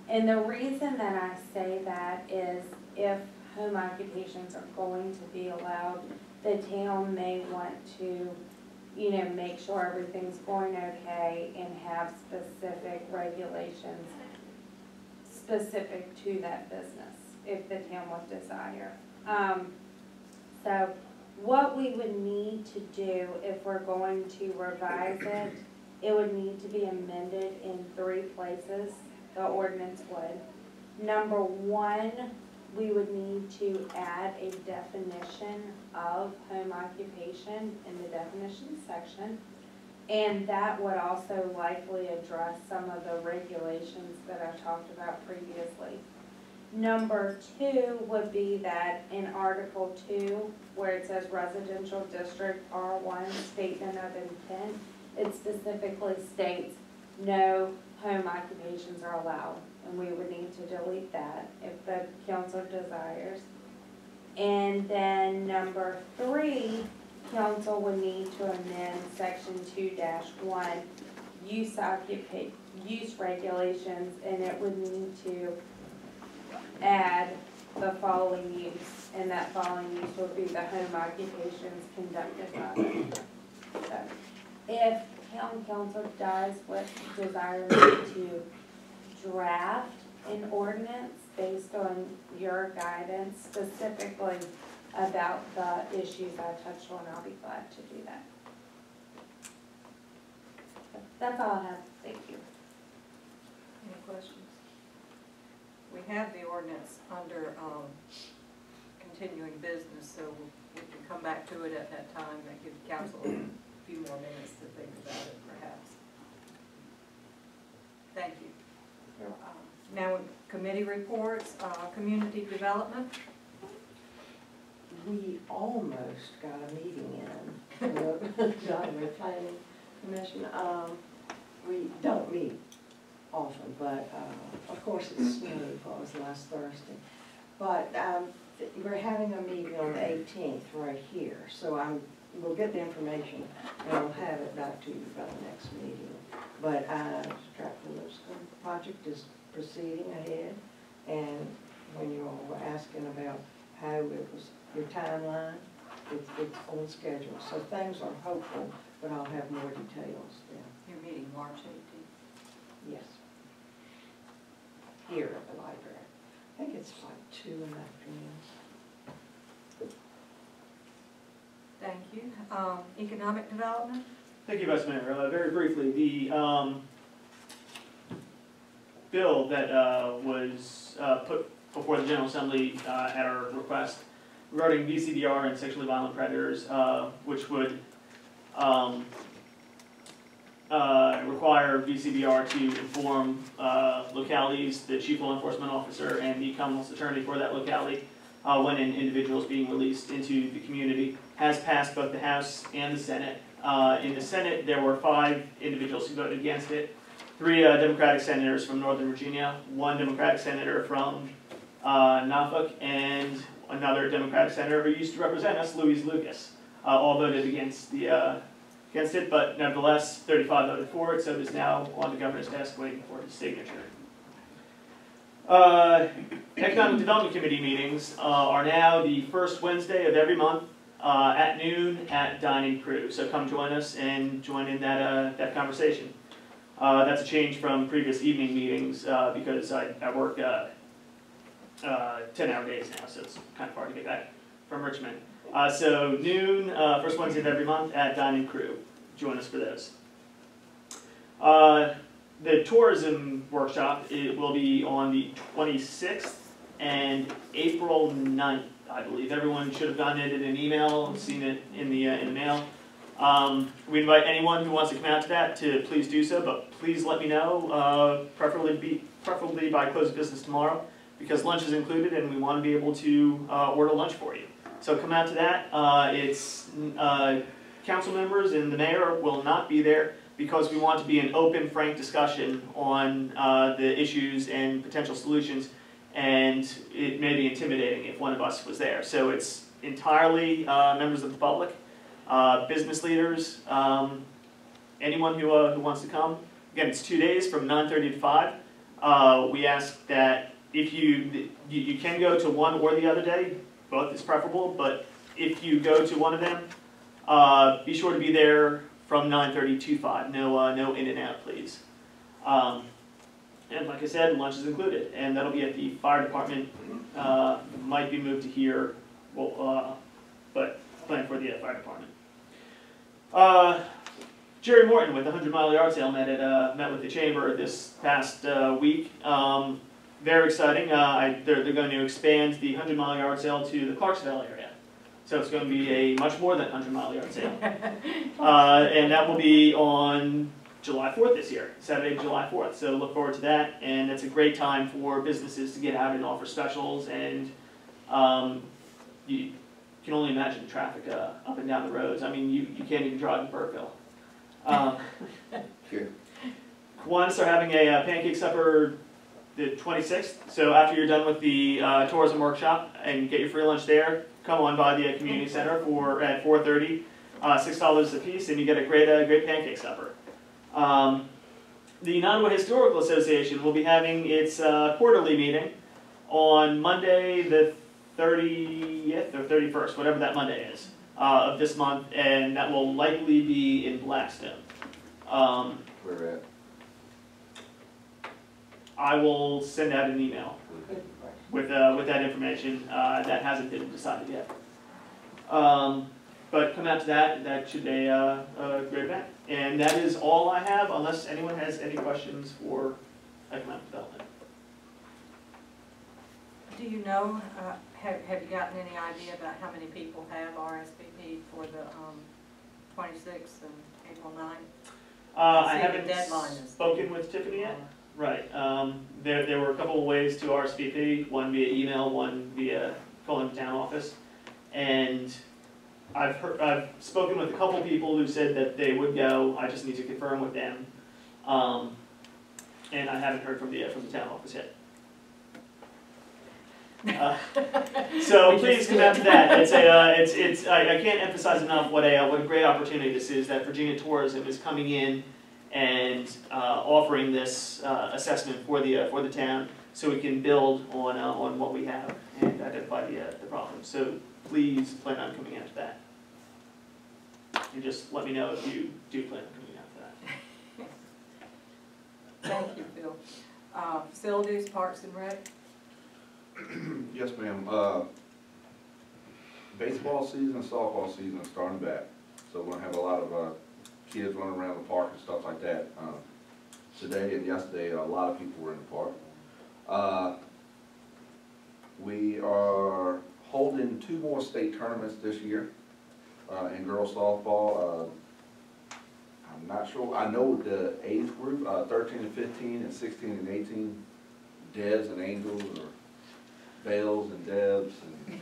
And the reason that I say that is if home occupations are going to be allowed, the town may want to, you know, make sure everything's going okay and have specific regulations specific to that business, if the town would desire. So what we would need to do if we're going to revise it, it would need to be amended in 3 places. The ordinance would. Number 1, we would need to add a definition of home occupation in the definition section. And that would also likely address some of the regulations that I talked about previously. Number 2 would be that in Article 2, where it says residential district R1 statement of intent, it specifically states no home occupations are allowed, and we would need to delete that if the council desires. And then number 3, council would need to amend section 2-1, use regulations, and it would need to add the following use, and that following use would be the home occupations conducted by them. So, if town council does desire me to draft an ordinance based on your guidance specifically about the issues I touched on, I'll be glad to do that. That's all I have. Thank you. Any questions? We have the ordinance under continuing business, so we can come back to it at that time and give council a few more minutes to think about it, perhaps. Thank you. Now, committee reports, community development. We almost got a meeting in, the planning commission. We don't meet often, but of course it's snowed, it was last Thursday. But we're having a meeting on the 18th right here, so we'll get the information and I'll have it back to you by the next meeting. But the project is proceeding ahead, and when you all were asking about how it was, your timeline, it's on schedule. So things are hopeful, but I'll have more details then. You're meeting March 18th. Yes. Here at the library. I think it's like 2 in the afternoon. Thank you. Economic development. Thank you, Vice Mayor. Very briefly, the bill that was put before the General Assembly at our request regarding VCBR and sexually violent predators, which would require VCBR to inform localities, the chief law enforcement officer, and the Commonwealth's attorney for that locality when an individual is being released into the community, has passed both the House and the Senate. In the Senate, there were 5 individuals who voted against it. 3 Democratic senators from Northern Virginia, 1 Democratic senator from Norfolk, and another Democratic senator who used to represent us, Louise Lucas, all voted against the against it, but nevertheless, 35 voted for it, so it is now on the governor's desk waiting for his signature. Economic Development Committee meetings are now the first Wednesday of every month at noon at Dining Crewe. So come join us and join in that conversation. That's a change from previous evening meetings because I work 10-hour days now, so it's kind of hard to get back from Richmond. So noon, first Wednesday of every month at Dining Crewe. Join us for those. The tourism workshop, it will be on the 26th and April 9th, I believe. Everyone should have gotten it in an email, seen it in the mail. We invite anyone who wants to come out to that to please do so, but please let me know, preferably by close of business tomorrow, because lunch is included and we want to be able to order lunch for you. So come out to that. Council members and the mayor will not be there, because we want to be an open, frank discussion on the issues and potential solutions, and it may be intimidating if one of us was there. So it's entirely members of the public, business leaders, anyone who wants to come. Again, it's 2 days from 9:30 to 5. We ask that if you can go to one or the other day, both is preferable, but if you go to one of them, be sure to be there from 9:30 to 5. No in and out, please. And like I said, lunch is included, and that'll be at the fire department. Might be moved to here, but plan for the fire department. Jerry Morton with the 100 Mile Yard Sale met with the chamber this past week. Very exciting. They're going to expand the 100 Mile Yard Sale to the Clarksville area. So it's going to be a much more than 100 Mile Yard Sale. And that will be on July 4th this year, Saturday, July 4th. So look forward to that. And it's a great time for businesses to get out and offer specials. And you can only imagine the traffic up and down the roads. I mean, you can't even drive in Burkeville. Kiwanis are having a pancake supper the 26th. So after you're done with the tourism workshop and you get your free lunch there, come on by the community center at 4:30, $6 a piece, and you get a great pancake supper. The Nottawa Historical Association will be having its quarterly meeting on Monday the 30th or 31st, whatever that Monday is, of this month, and that will likely be in Blackstone. Where at? I will send out an email with that information. That hasn't been decided yet. But come out to that. That should be a great event. And that is all I have, unless anyone has any questions for economic development. Do you know, have you gotten any idea about how many people have RSVP for the 26th and April 9th? I haven't spoken with Tiffany yet. Right. There were a couple of ways to RSVP, one via email, one via calling the town office. And I've spoken with a couple people who said that they would go. I just need to confirm with them. And I haven't heard from the town office yet. So please come out to that. I can't emphasize enough what a great opportunity this is, that Virginia Tourism is coming in and offering this assessment for the town, so we can build on what we have and identify the problems. So please plan on coming out to that, and just let me know if you do plan on coming out to that. Thank you, Phil. Facilities, Parks and Rec. Yes, ma'am. Baseball season and softball season are starting back, so we're gonna have a lot of kids running around the park and stuff like that. Today and yesterday, a lot of people were in the park. We are holding 2 more state tournaments this year in girls softball. I'm not sure. I know the age group, 13 and 15 and 16 and 18, Devs and Angels, or Bales and Debs, and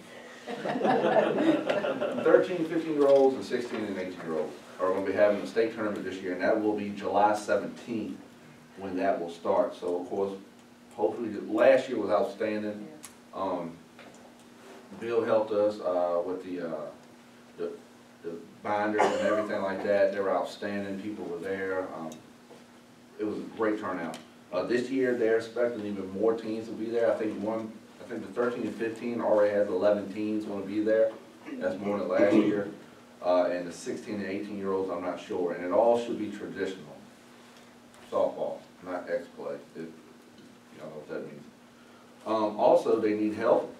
13, 15-year-olds and 16 and 18-year-olds are going to be having a state tournament this year, and that will be July 17th when that will start. So, of course, hopefully, last year was outstanding. Bill helped us with the binders and everything like that. They were outstanding, people were there. It was a great turnout. This year, they're expecting even more teens to be there. I think the 13 and 15 already has 11 teens going to be there. That's more than last year. And the 16 and 18-year-olds, I'm not sure. And it all should be traditional softball, not X-play, if you know what that means. Also, they need help.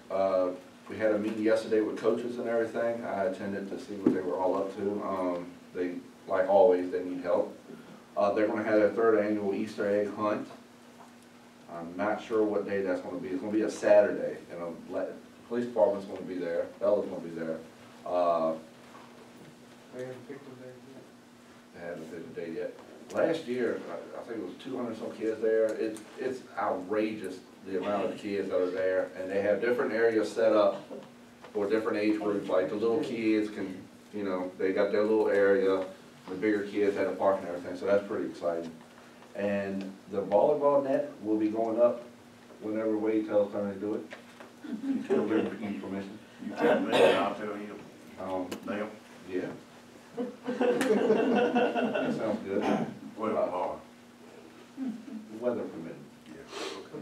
We had a meeting yesterday with coaches and everything. I attended to see what they were all up to. They, like always, they need help. They're going to have their 3rd annual Easter egg hunt. I'm not sure what day that's going to be. It's going to be a Saturday, and the police department's going to be there. Bella's going to be there. They haven't picked a date yet? They haven't picked a date yet. Last year, I think it was 200 some kids there. It's outrageous the amount of kids that are there, and they have different areas set up for different age groups. Like the little kids can, you know, they got their little area. The bigger kids had a park and everything, so that's pretty exciting. And the volleyball net will be going up whenever Wade tells them to do it. He'll give you permission. You tell me, I'll tell him. Now? Yeah. That sounds good. Well, hard. Weather permitting. Yeah, okay.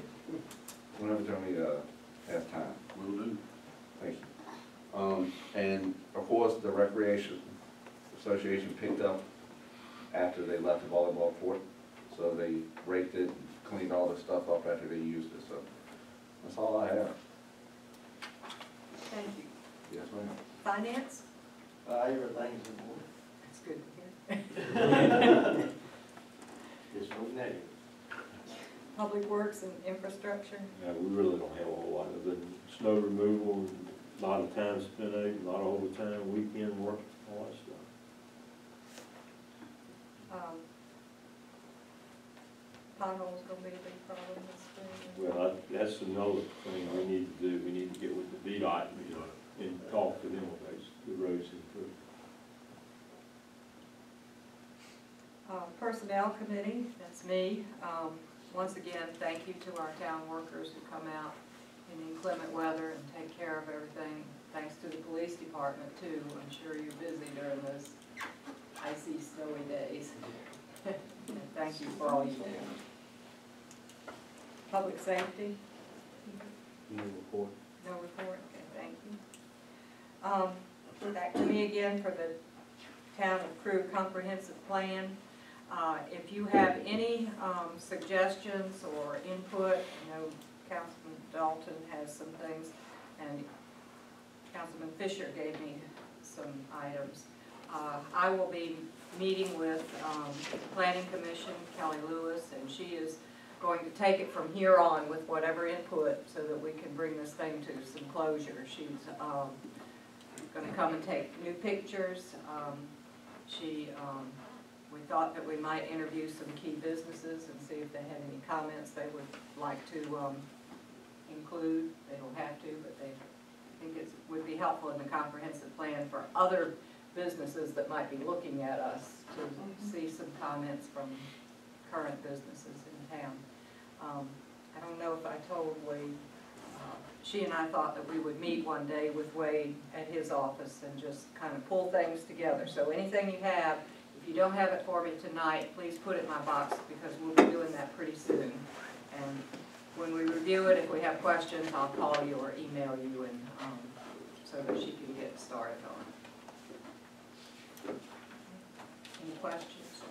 Whenever Tony has time. Will do. Thank you. And of course, the Recreation Association picked up after they left the volleyball court. So they raked it, and cleaned all the stuff up after they used it. So that's all I have. Thank you. Yes, ma'am. Finance? Everything's in order. That's good to hear. There's no negative. Public Works and Infrastructure? Yeah, we really don't have a whole lot of it. Snow removal, a lot of time spent out, a lot of overtime, weekend work, all that stuff. Potholes gonna be a big problem this spring. Well, that's another thing we need to do. We need to get with the VDOT and talk to them about the roads improved. Personnel Committee, that's me. Once again, thank you to our town workers who come out in inclement weather and take care of everything. Thanks to the police department too. I'm sure you're busy during those icy, snowy days. And thank you for all you do. Public Safety? No report. No report, okay, thank you. Back to me again for the Town of Crewe Comprehensive Plan. If you have any suggestions or input, I know Councilman Dalton has some things, and Councilman Fisher gave me some items. I will be meeting with the Planning Commission, Kelly Lewis, and she is going to take it from here on with whatever input so that we can bring this thing to some closure. She's going to come and take new pictures. We thought that we might interview some key businesses and see if they had any comments they would like to include. They don't have to, but they think it would be helpful in the comprehensive plan for other businesses that might be looking at us to see some comments from current businesses in town. I don't know if I told Wade, she and I thought that we would meet one day with Wade at his office and just kind of pull things together. So anything you have, if you don't have it for me tonight, please put it in my box because we'll be doing that pretty soon. And when we review it, if we have questions, I'll call you or email you and so that she can get started on it. Any questions?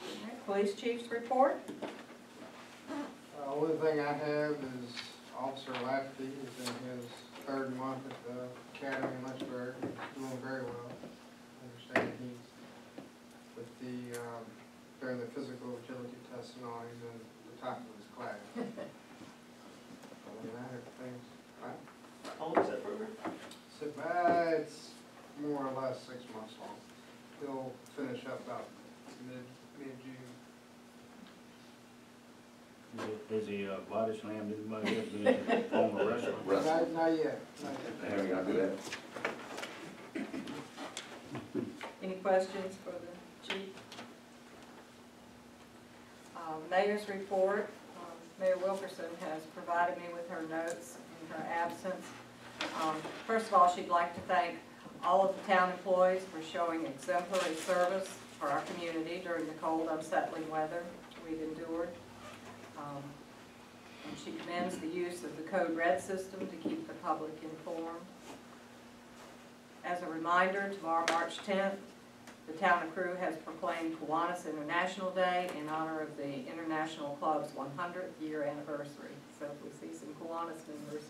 All right, Police Chief's report. Only thing I have is Officer Lafferty is in his 3rd month at the academy in Lynchburg, doing very well. I understand he's with the, during the physical agility test and all, he's in the top of his class. Other than that, everything's fine. How long is that program? So, it's more or less 6 months long. He'll finish up about mid-June. Is he body slammed anybody else been in former wrestler? Not yet. I haven't got to do that. Any questions for the chief? Mayor's report. Mayor Wilkerson has provided me with her notes in her absence. First of all, she'd like to thank all of the town employees for showing exemplary service for our community during the cold, unsettling weather we've endured. And she commends the use of the Code Red system to keep the public informed. As a reminder, tomorrow, March 10th, the town of Crewe has proclaimed Kiwanis International Day in honor of the International Club's 100th year anniversary. So if we see some Kiwanis members,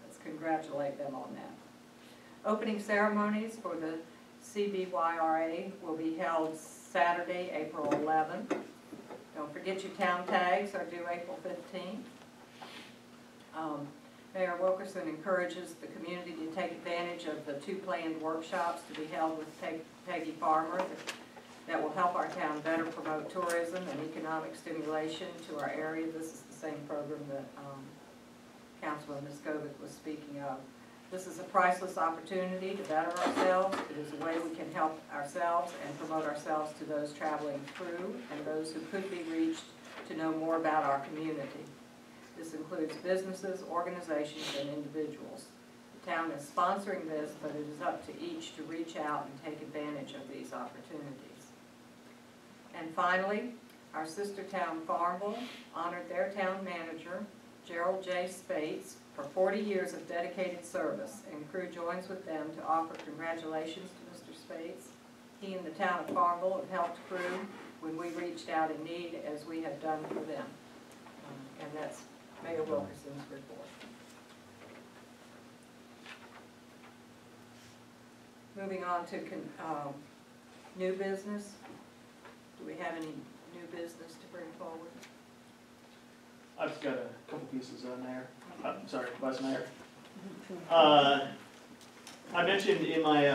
let's congratulate them on that. Opening ceremonies for the CBYRA will be held Saturday, April 11th. Don't forget your town tags are due April 15th. Mayor Wilkerson encourages the community to take advantage of the 2 planned workshops to be held with Peggy Farmer that will help our town better promote tourism and economic stimulation to our area. This is the same program that Councilman Miskovic was speaking of. This is a priceless opportunity to better ourselves. It is a way we can help ourselves and promote ourselves to those traveling through and those who could be reached to know more about our community. This includes businesses, organizations, and individuals. The town is sponsoring this, but it is up to each to reach out and take advantage of these opportunities. And finally, our sister town, Farmville, honored their town manager, Gerald J. Spates, for 40 years of dedicated service, and Crewe joins with them to offer congratulations to Mr. Spates. He and the town of Farmville have helped Crewe when we reached out in need, as we have done for them. And that's Mayor Wilkerson's report. Moving on to new business. Do we have any new business to bring forward? I've got a couple pieces on there. I'm sorry, Vice Mayor. I mentioned in my,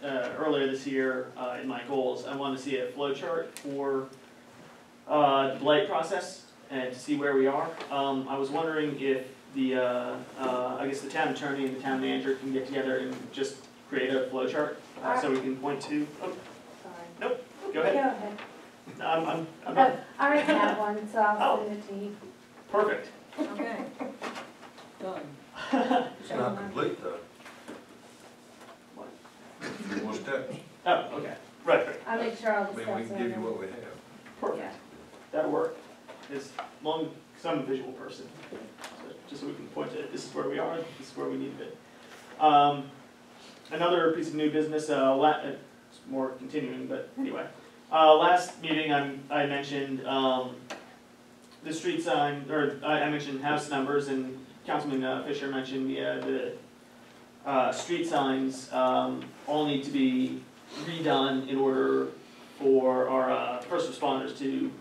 earlier this year, in my goals, I wanted to see a flow chart for the blight process and to see where we are. I was wondering if the, I guess the town attorney and the town manager can get together and just create a flow chart so we can point to. Oh, Sorry. nope, go ahead. Go ahead. No, I'm Oh, not. I already have one, so I'll send it to you. Perfect. Okay. Done. It's not complete though. What? Three more steps. Oh, okay. Right. I'll make sure all I the mean, stuff's we in can give you there. what we have. Perfect. Yeah. That'll work. As long as I'm a visual person, so just so we can point to it. This is where we are. This is where we need it. Another piece of new business. It's more continuing, but anyway. Last meeting, I mentioned the street sign, or I mentioned house numbers, and Councilman Fisher mentioned the street signs all need to be redone in order for our first responders to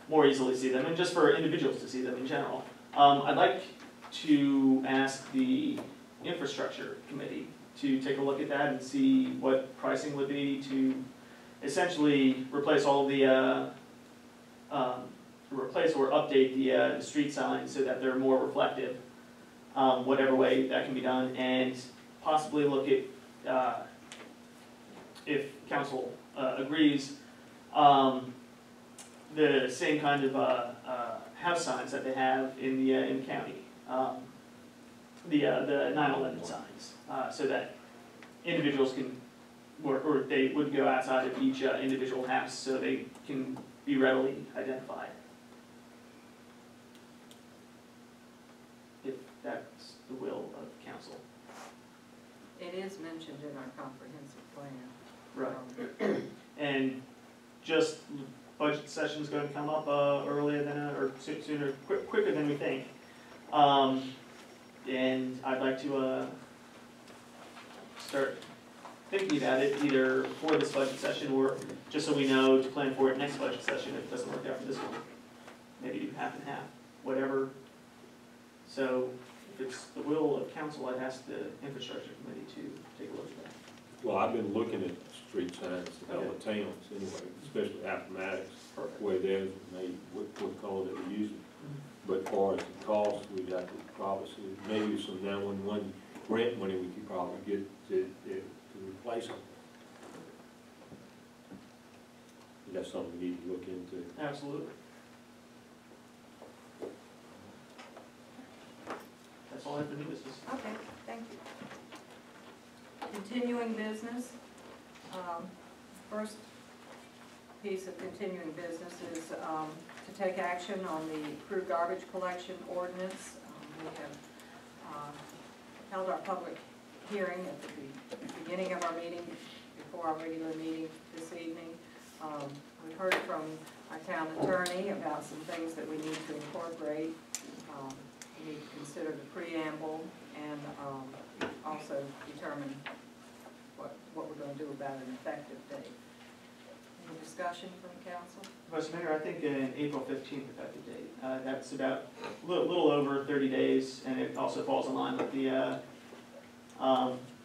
more easily see them, and just for individuals to see them in general. I'd like to ask the infrastructure committee to take a look at that and see what pricing would be to essentially replace all the replace or update the street signs so that they're more reflective, whatever way that can be done, and possibly look at, if council agrees, the same kind of house signs that they have in the county, the 9/11 signs, so that individuals can, or they would go outside of each individual house so they can be readily identified. If that's the will of council. It is mentioned in our comprehensive plan. Right. And just budget session's going to come up earlier than, or sooner, quicker than we think. And I'd like to start thinking about it either for this budget session or just so we know to plan for it next budget session if it doesn't work out for this one. Maybe do half and half, whatever. So if it's the will of council, I'd ask the infrastructure committee to take a look at that. Well, I've been looking at street signs in all the towns anyway, especially Appomattox, where there's what color they were using. But as far as the cost, we'd have to probably see, maybe some 911 grant money we could probably get to replace them. That's something we need to look into. Absolutely. That's all I have for new business. Okay, thank you. Continuing continuing business. First piece of continuing business is to take action on the Crewe garbage collection ordinance. We have held our public hearing at the beginning of our meeting, before our regular meeting this evening. We've heard from our town attorney about some things that we need to incorporate. We need to consider the preamble and also determine what we're going to do about an effective date. Any discussion from council? Vice Mayor, I think an April 15th effective date. That's about a little over 30 days, and it also falls in line with the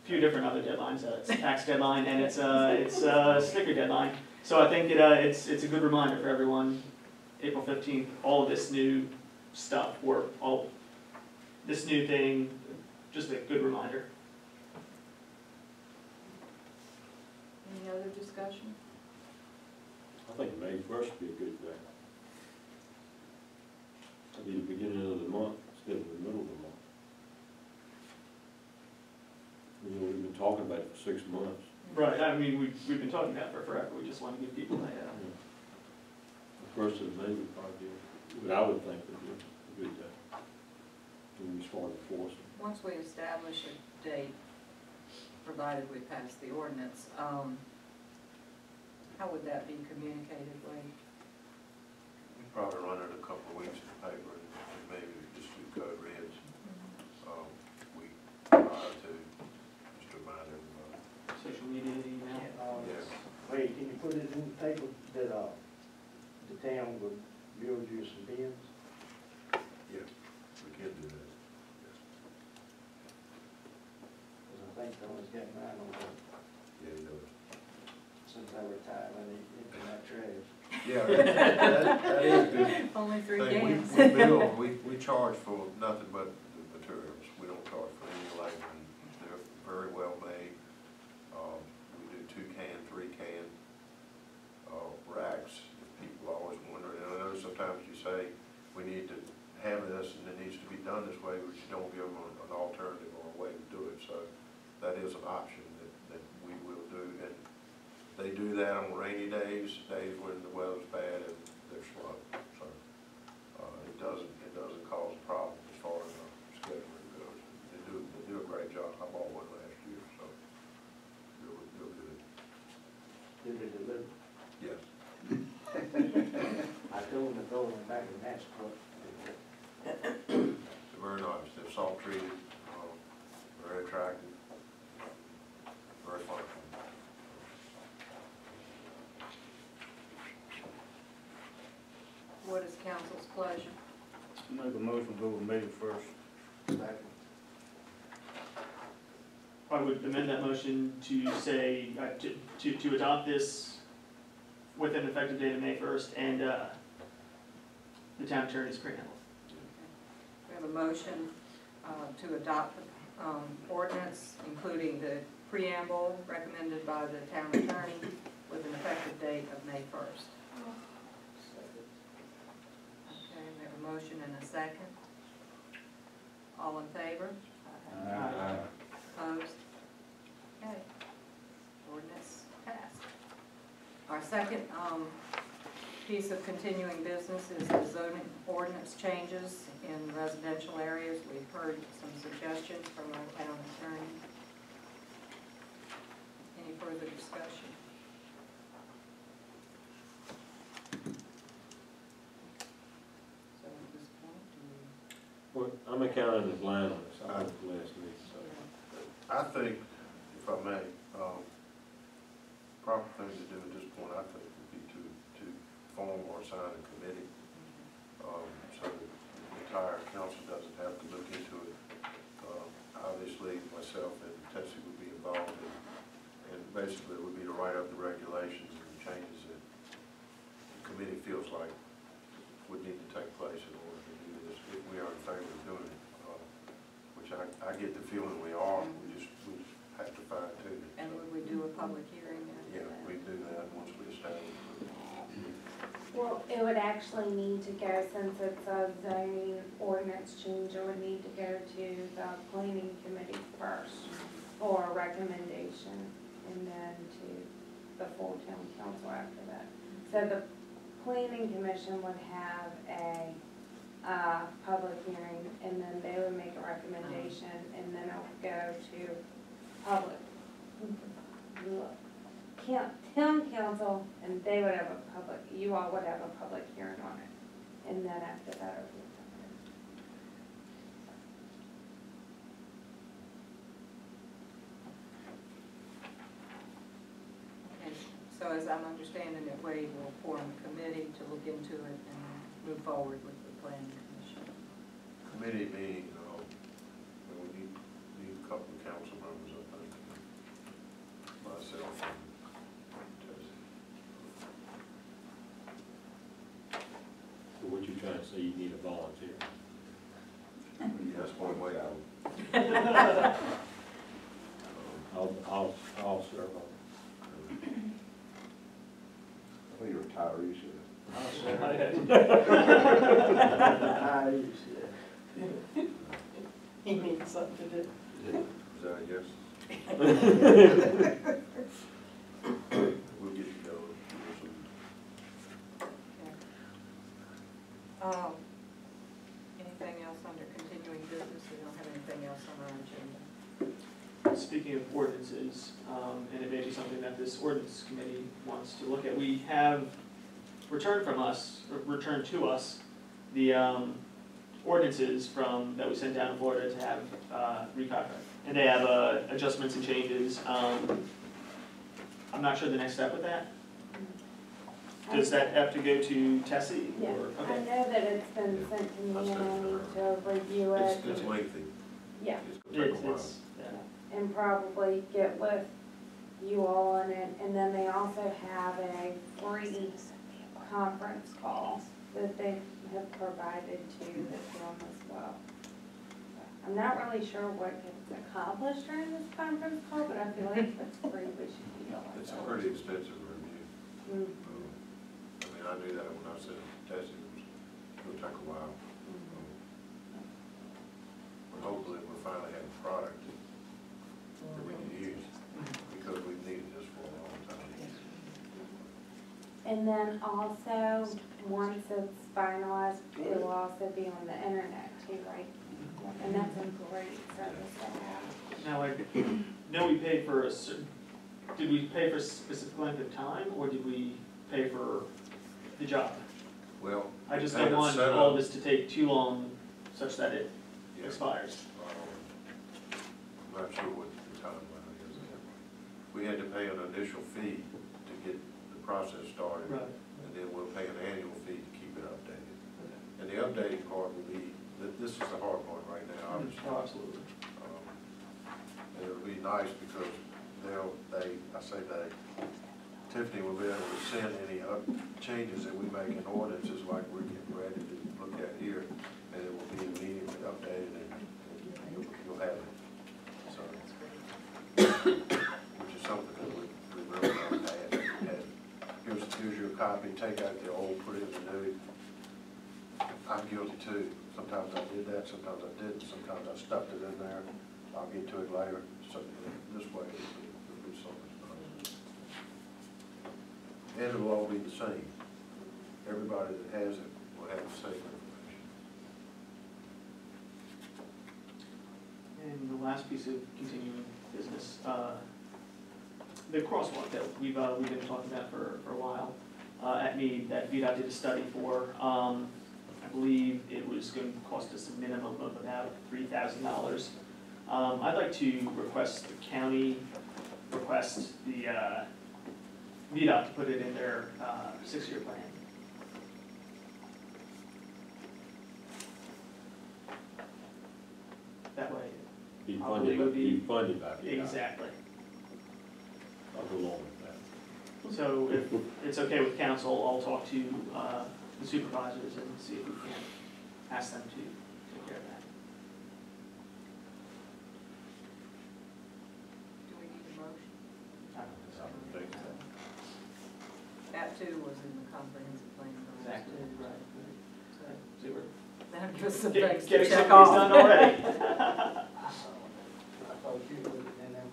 few different other deadlines. It's a tax deadline and it's a sticker deadline. So I think it's a good reminder for everyone. April 15th, all of this new stuff, or all this new thing, just a good reminder. Any other discussion? I think May 1st would be a good day. It'd be the beginning of the month instead of the middle of the month. You know, we've been talking about it for 6 months. Right, I mean, we've been talking about it for forever. We just want to give people a The first of May would probably be, what I would think would be a good day. When we start enforcing. Once we establish a date, provided we pass the ordinance, how would that be communicated, Wade? We probably run it a couple of weeks in the paper and maybe just do code reds. We prior to, just to remind everybody. social media, email. Yes. Wait, can you put it in the paper that, the town would build you some bins? Yeah, we can do that. Yes. Cause I think I was getting mine on the, Yeah, he does. since I retired, I need into my trash. Yeah, that is good. Only 3 thing. games. We bill, we charge for nothing but the materials. We don't charge for any labor, and they're very well made. We do 2-can, 3-can racks. People always wonder, and I know sometimes you say, we need to have this and it needs to be done this way, but you don't give them an alternative or a way to do it. So that is an option that we will do. And they do that on rainy days when the weather's bad and they're slow. So it doesn't cause a problem as far as scheduling goes. They do a great job. I bought one last year, so real good. Did they deliver? Yes. I told them to throw them back in that spot. They're very nice. They're salt treated, very attractive, very functional. What is council's pleasure? Make a motion, go with May 1st. I would amend that motion to say, to adopt this with an effective date of May 1st and the town attorney's preamble. We have a motion to adopt the ordinance, including the preamble recommended by the town attorney with an effective date of May 1st. Okay, we have a motion and a second. All in favor? Aye. Opposed? Okay. Ordinance passed. Our second piece of continuing business is the zoning ordinance changes in residential areas. We've heard some suggestions from our town attorney. Any further discussion? So at this point, do we? Well, I'm accounting as line on this. I was last week, so. I think, if I may, proper thing to do at this point, I think, would be to form or assign a committee, so that the entire council doesn't have to look into it. Obviously, myself and Tessie would be involved, and basically it would be to write up the regulations and the changes that the committee feels like would need to take place in order to do this, if we are in favor of doing it, which I get the feeling we are. We just have to fine tune it. And would we do a public hearing after Yeah, that? we do that once we establish it. Well, it would actually need to go, since it's a zoning ordinance change, it would need to go to the planning committee first for a recommendation, and then to the full town council after that. So the planning commission would have a public hearing, and then they would make a recommendation, and then it would go to public. Town council, and they would have a public, you all would have a public hearing on it, and then after that, it would be. Okay, so as I'm understanding it, Wade will form a committee to look into it and move forward with the planning commission. Committee meeting, we need a couple of council members, I think. Myself and Tessie. So what you trying to say, you need a volunteer? That's one way out. I'll serve on I think you're retired, you should. He needs something to do. Is that a yes? We'll get you going. Anything else under continuing business? We don't have anything else on our agenda. Speaking of ordinances, and it may be something that this ordinance committee wants to look at, we have returned to us the ordinances that we sent down to Florida to have recodified. And they have adjustments and changes. I'm not sure the next step with that. Does that have to go to Tessie? Yeah, Or, I okay. know that it's been sent to me, and I need to review it. It's lengthy. Yeah, It's gonna take a while. and probably get with you all on it, and then they also have a free conference call that they have provided to the film as well. I'm not really sure what gets accomplished during this conference call, but I feel like if it's free, we should be going. It's a pretty extensive review. Mm. I mean, I knew that when I said Tessie, it'll take a while. But hopefully we'll finally have a product that we can use, because we've needed this for a long time. And then also, once it's finalized, it will also be on the internet too, right? And that's a great service to have. Now, I know we paid for did we pay for a specific length of time, or did we pay for the job? Well. I just we don't had a want setup. all this to take too long, such that it Yeah. expires. I'm not sure what the timeline is. We had to pay an initial fee to get the process started. Right. And then we'll pay an annual fee to keep it updated. And the updating part will be, this is the hard part right now, obviously. Oh, absolutely. And it'll be nice because Tiffany will be able to send any changes that we make in ordinances like we're getting ready to look at here, and it will be immediately updated and you'll have it. So, which is something that we really don't have. Here's your copy, take out the old, put in the new. I'm guilty too. Sometimes I did that, sometimes I didn't, sometimes I stuffed it in there. I'll get to it later. So this way it'll be so much nicer. And it'll all be the same. Everybody that has it will have the same information. And the last piece of continuing business, the crosswalk that we've been talking about for a while at Mead, that VDOT did a study for. I believe it was going to cost us a minimum of about $3,000. I'd like to request the county request the VDOT to put it in their 6-year plan. That way. Be I believe it would be funded by the. Exactly. I'll go along with that. So if it's okay with council, I'll talk to the supervisors and see if we can ask them to take care of that. Do we need a motion? I don't think so. That too was in the comprehensive plan. Exactly, right. So we're That'll give us some getting things to some of these check done off. already. I thought you put it in them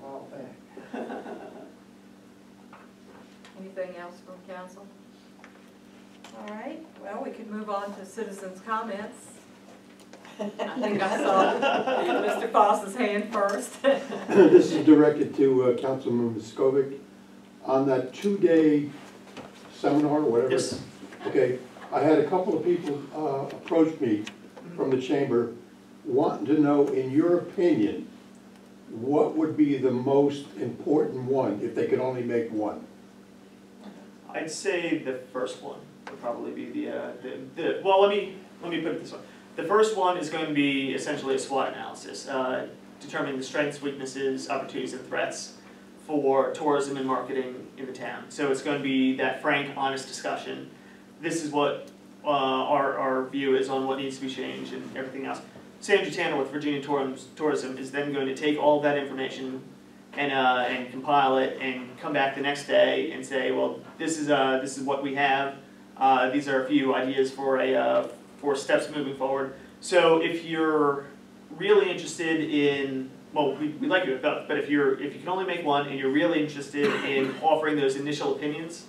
Anything else from council? All right, well, we could move on to citizens' comments. I think I saw Mr. Foss's hand first. This is directed to Councilman Muskovic. On that 2-day seminar, whatever. Yes. Okay, I had a couple of people approach me from the chamber wanting to know, in your opinion, what would be the most important one if they could only make one? I'd say the first one would probably be well, let me put it this way. The first one is going to be essentially a SWOT analysis, determining the strengths, weaknesses, opportunities, and threats for tourism and marketing in the town. So it's going to be that frank, honest discussion. This is what our view is on what needs to be changed and everything else. Sandra Tanner with Virginia Tourism is then going to take all of that information and compile it and come back the next day and say, well, this is what we have. These are a few ideas for steps moving forward. So if you're really interested in, well, we'd like you to both, but if you can only make one and you're really interested in offering those initial opinions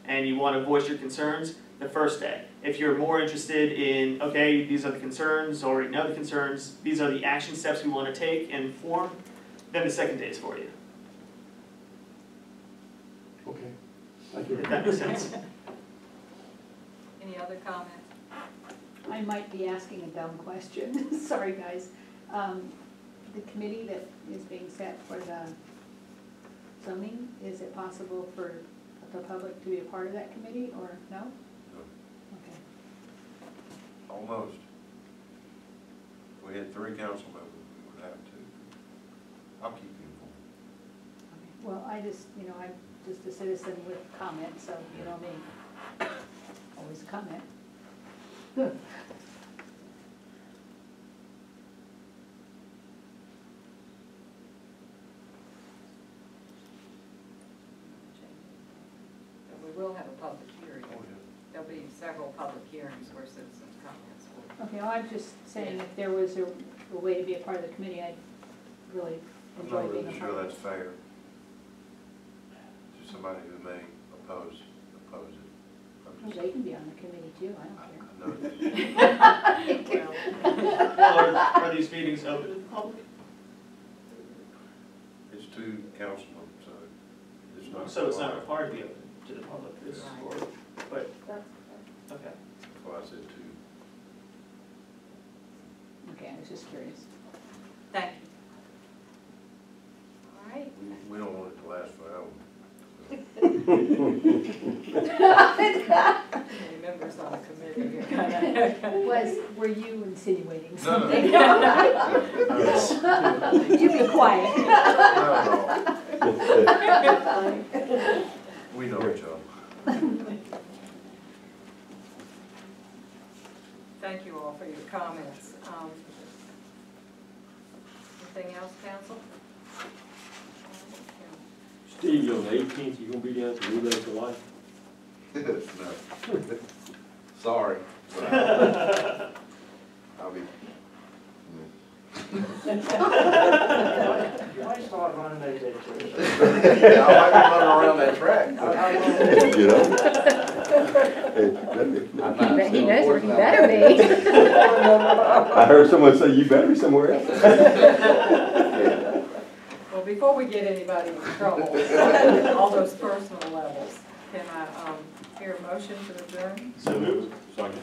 and you want to voice your concerns, the first day. If you're more interested in, okay, these are the concerns, already know the concerns, these are the action steps we want to take and form, then the second day is for you. Okay, thank you. If that makes sense. Any other comments? I might be asking a dumb question, sorry guys. The committee that is being set for the zoning, is it possible for the public to be a part of that committee, or no? No. Okay. Almost. If we had 3 council members, we would have to. I'll keep you informed. Well, I'm just a citizen with comments, so you know me. Always a comment. We will have a public hearing. Oh, yeah. There'll be several public hearings where citizens' comments will. Okay, well, I'm just saying if there was a way to be a part of the committee, I'd really I'm enjoy not being really a part sure of it. that's fair to somebody who may oppose it. Well, they can be on the committee too, I don't care. I know that. Well, are these meetings open to the public? It's 2 councilmen, so it's not. So it's not required to be open to the public, but, okay. That's why I said 2. Okay, I was just curious. Thank you. All right. We don't want it to last forever. Any members on the committee, you're kind Were you insinuating No, something? no. You be quiet. No. We know each other. Thank you all for your comments. Anything else, council? Steve, on the 18th, you gonna be down to Relay for Life? No. Sorry. but I'll be. You might start running that day too. I might be running around that track. You know? He knows where he better be. I heard someone say, you better be somewhere else. Well, before we get anybody in trouble, all those personal levels, can I hear a motion to adjourn? So moved. Second.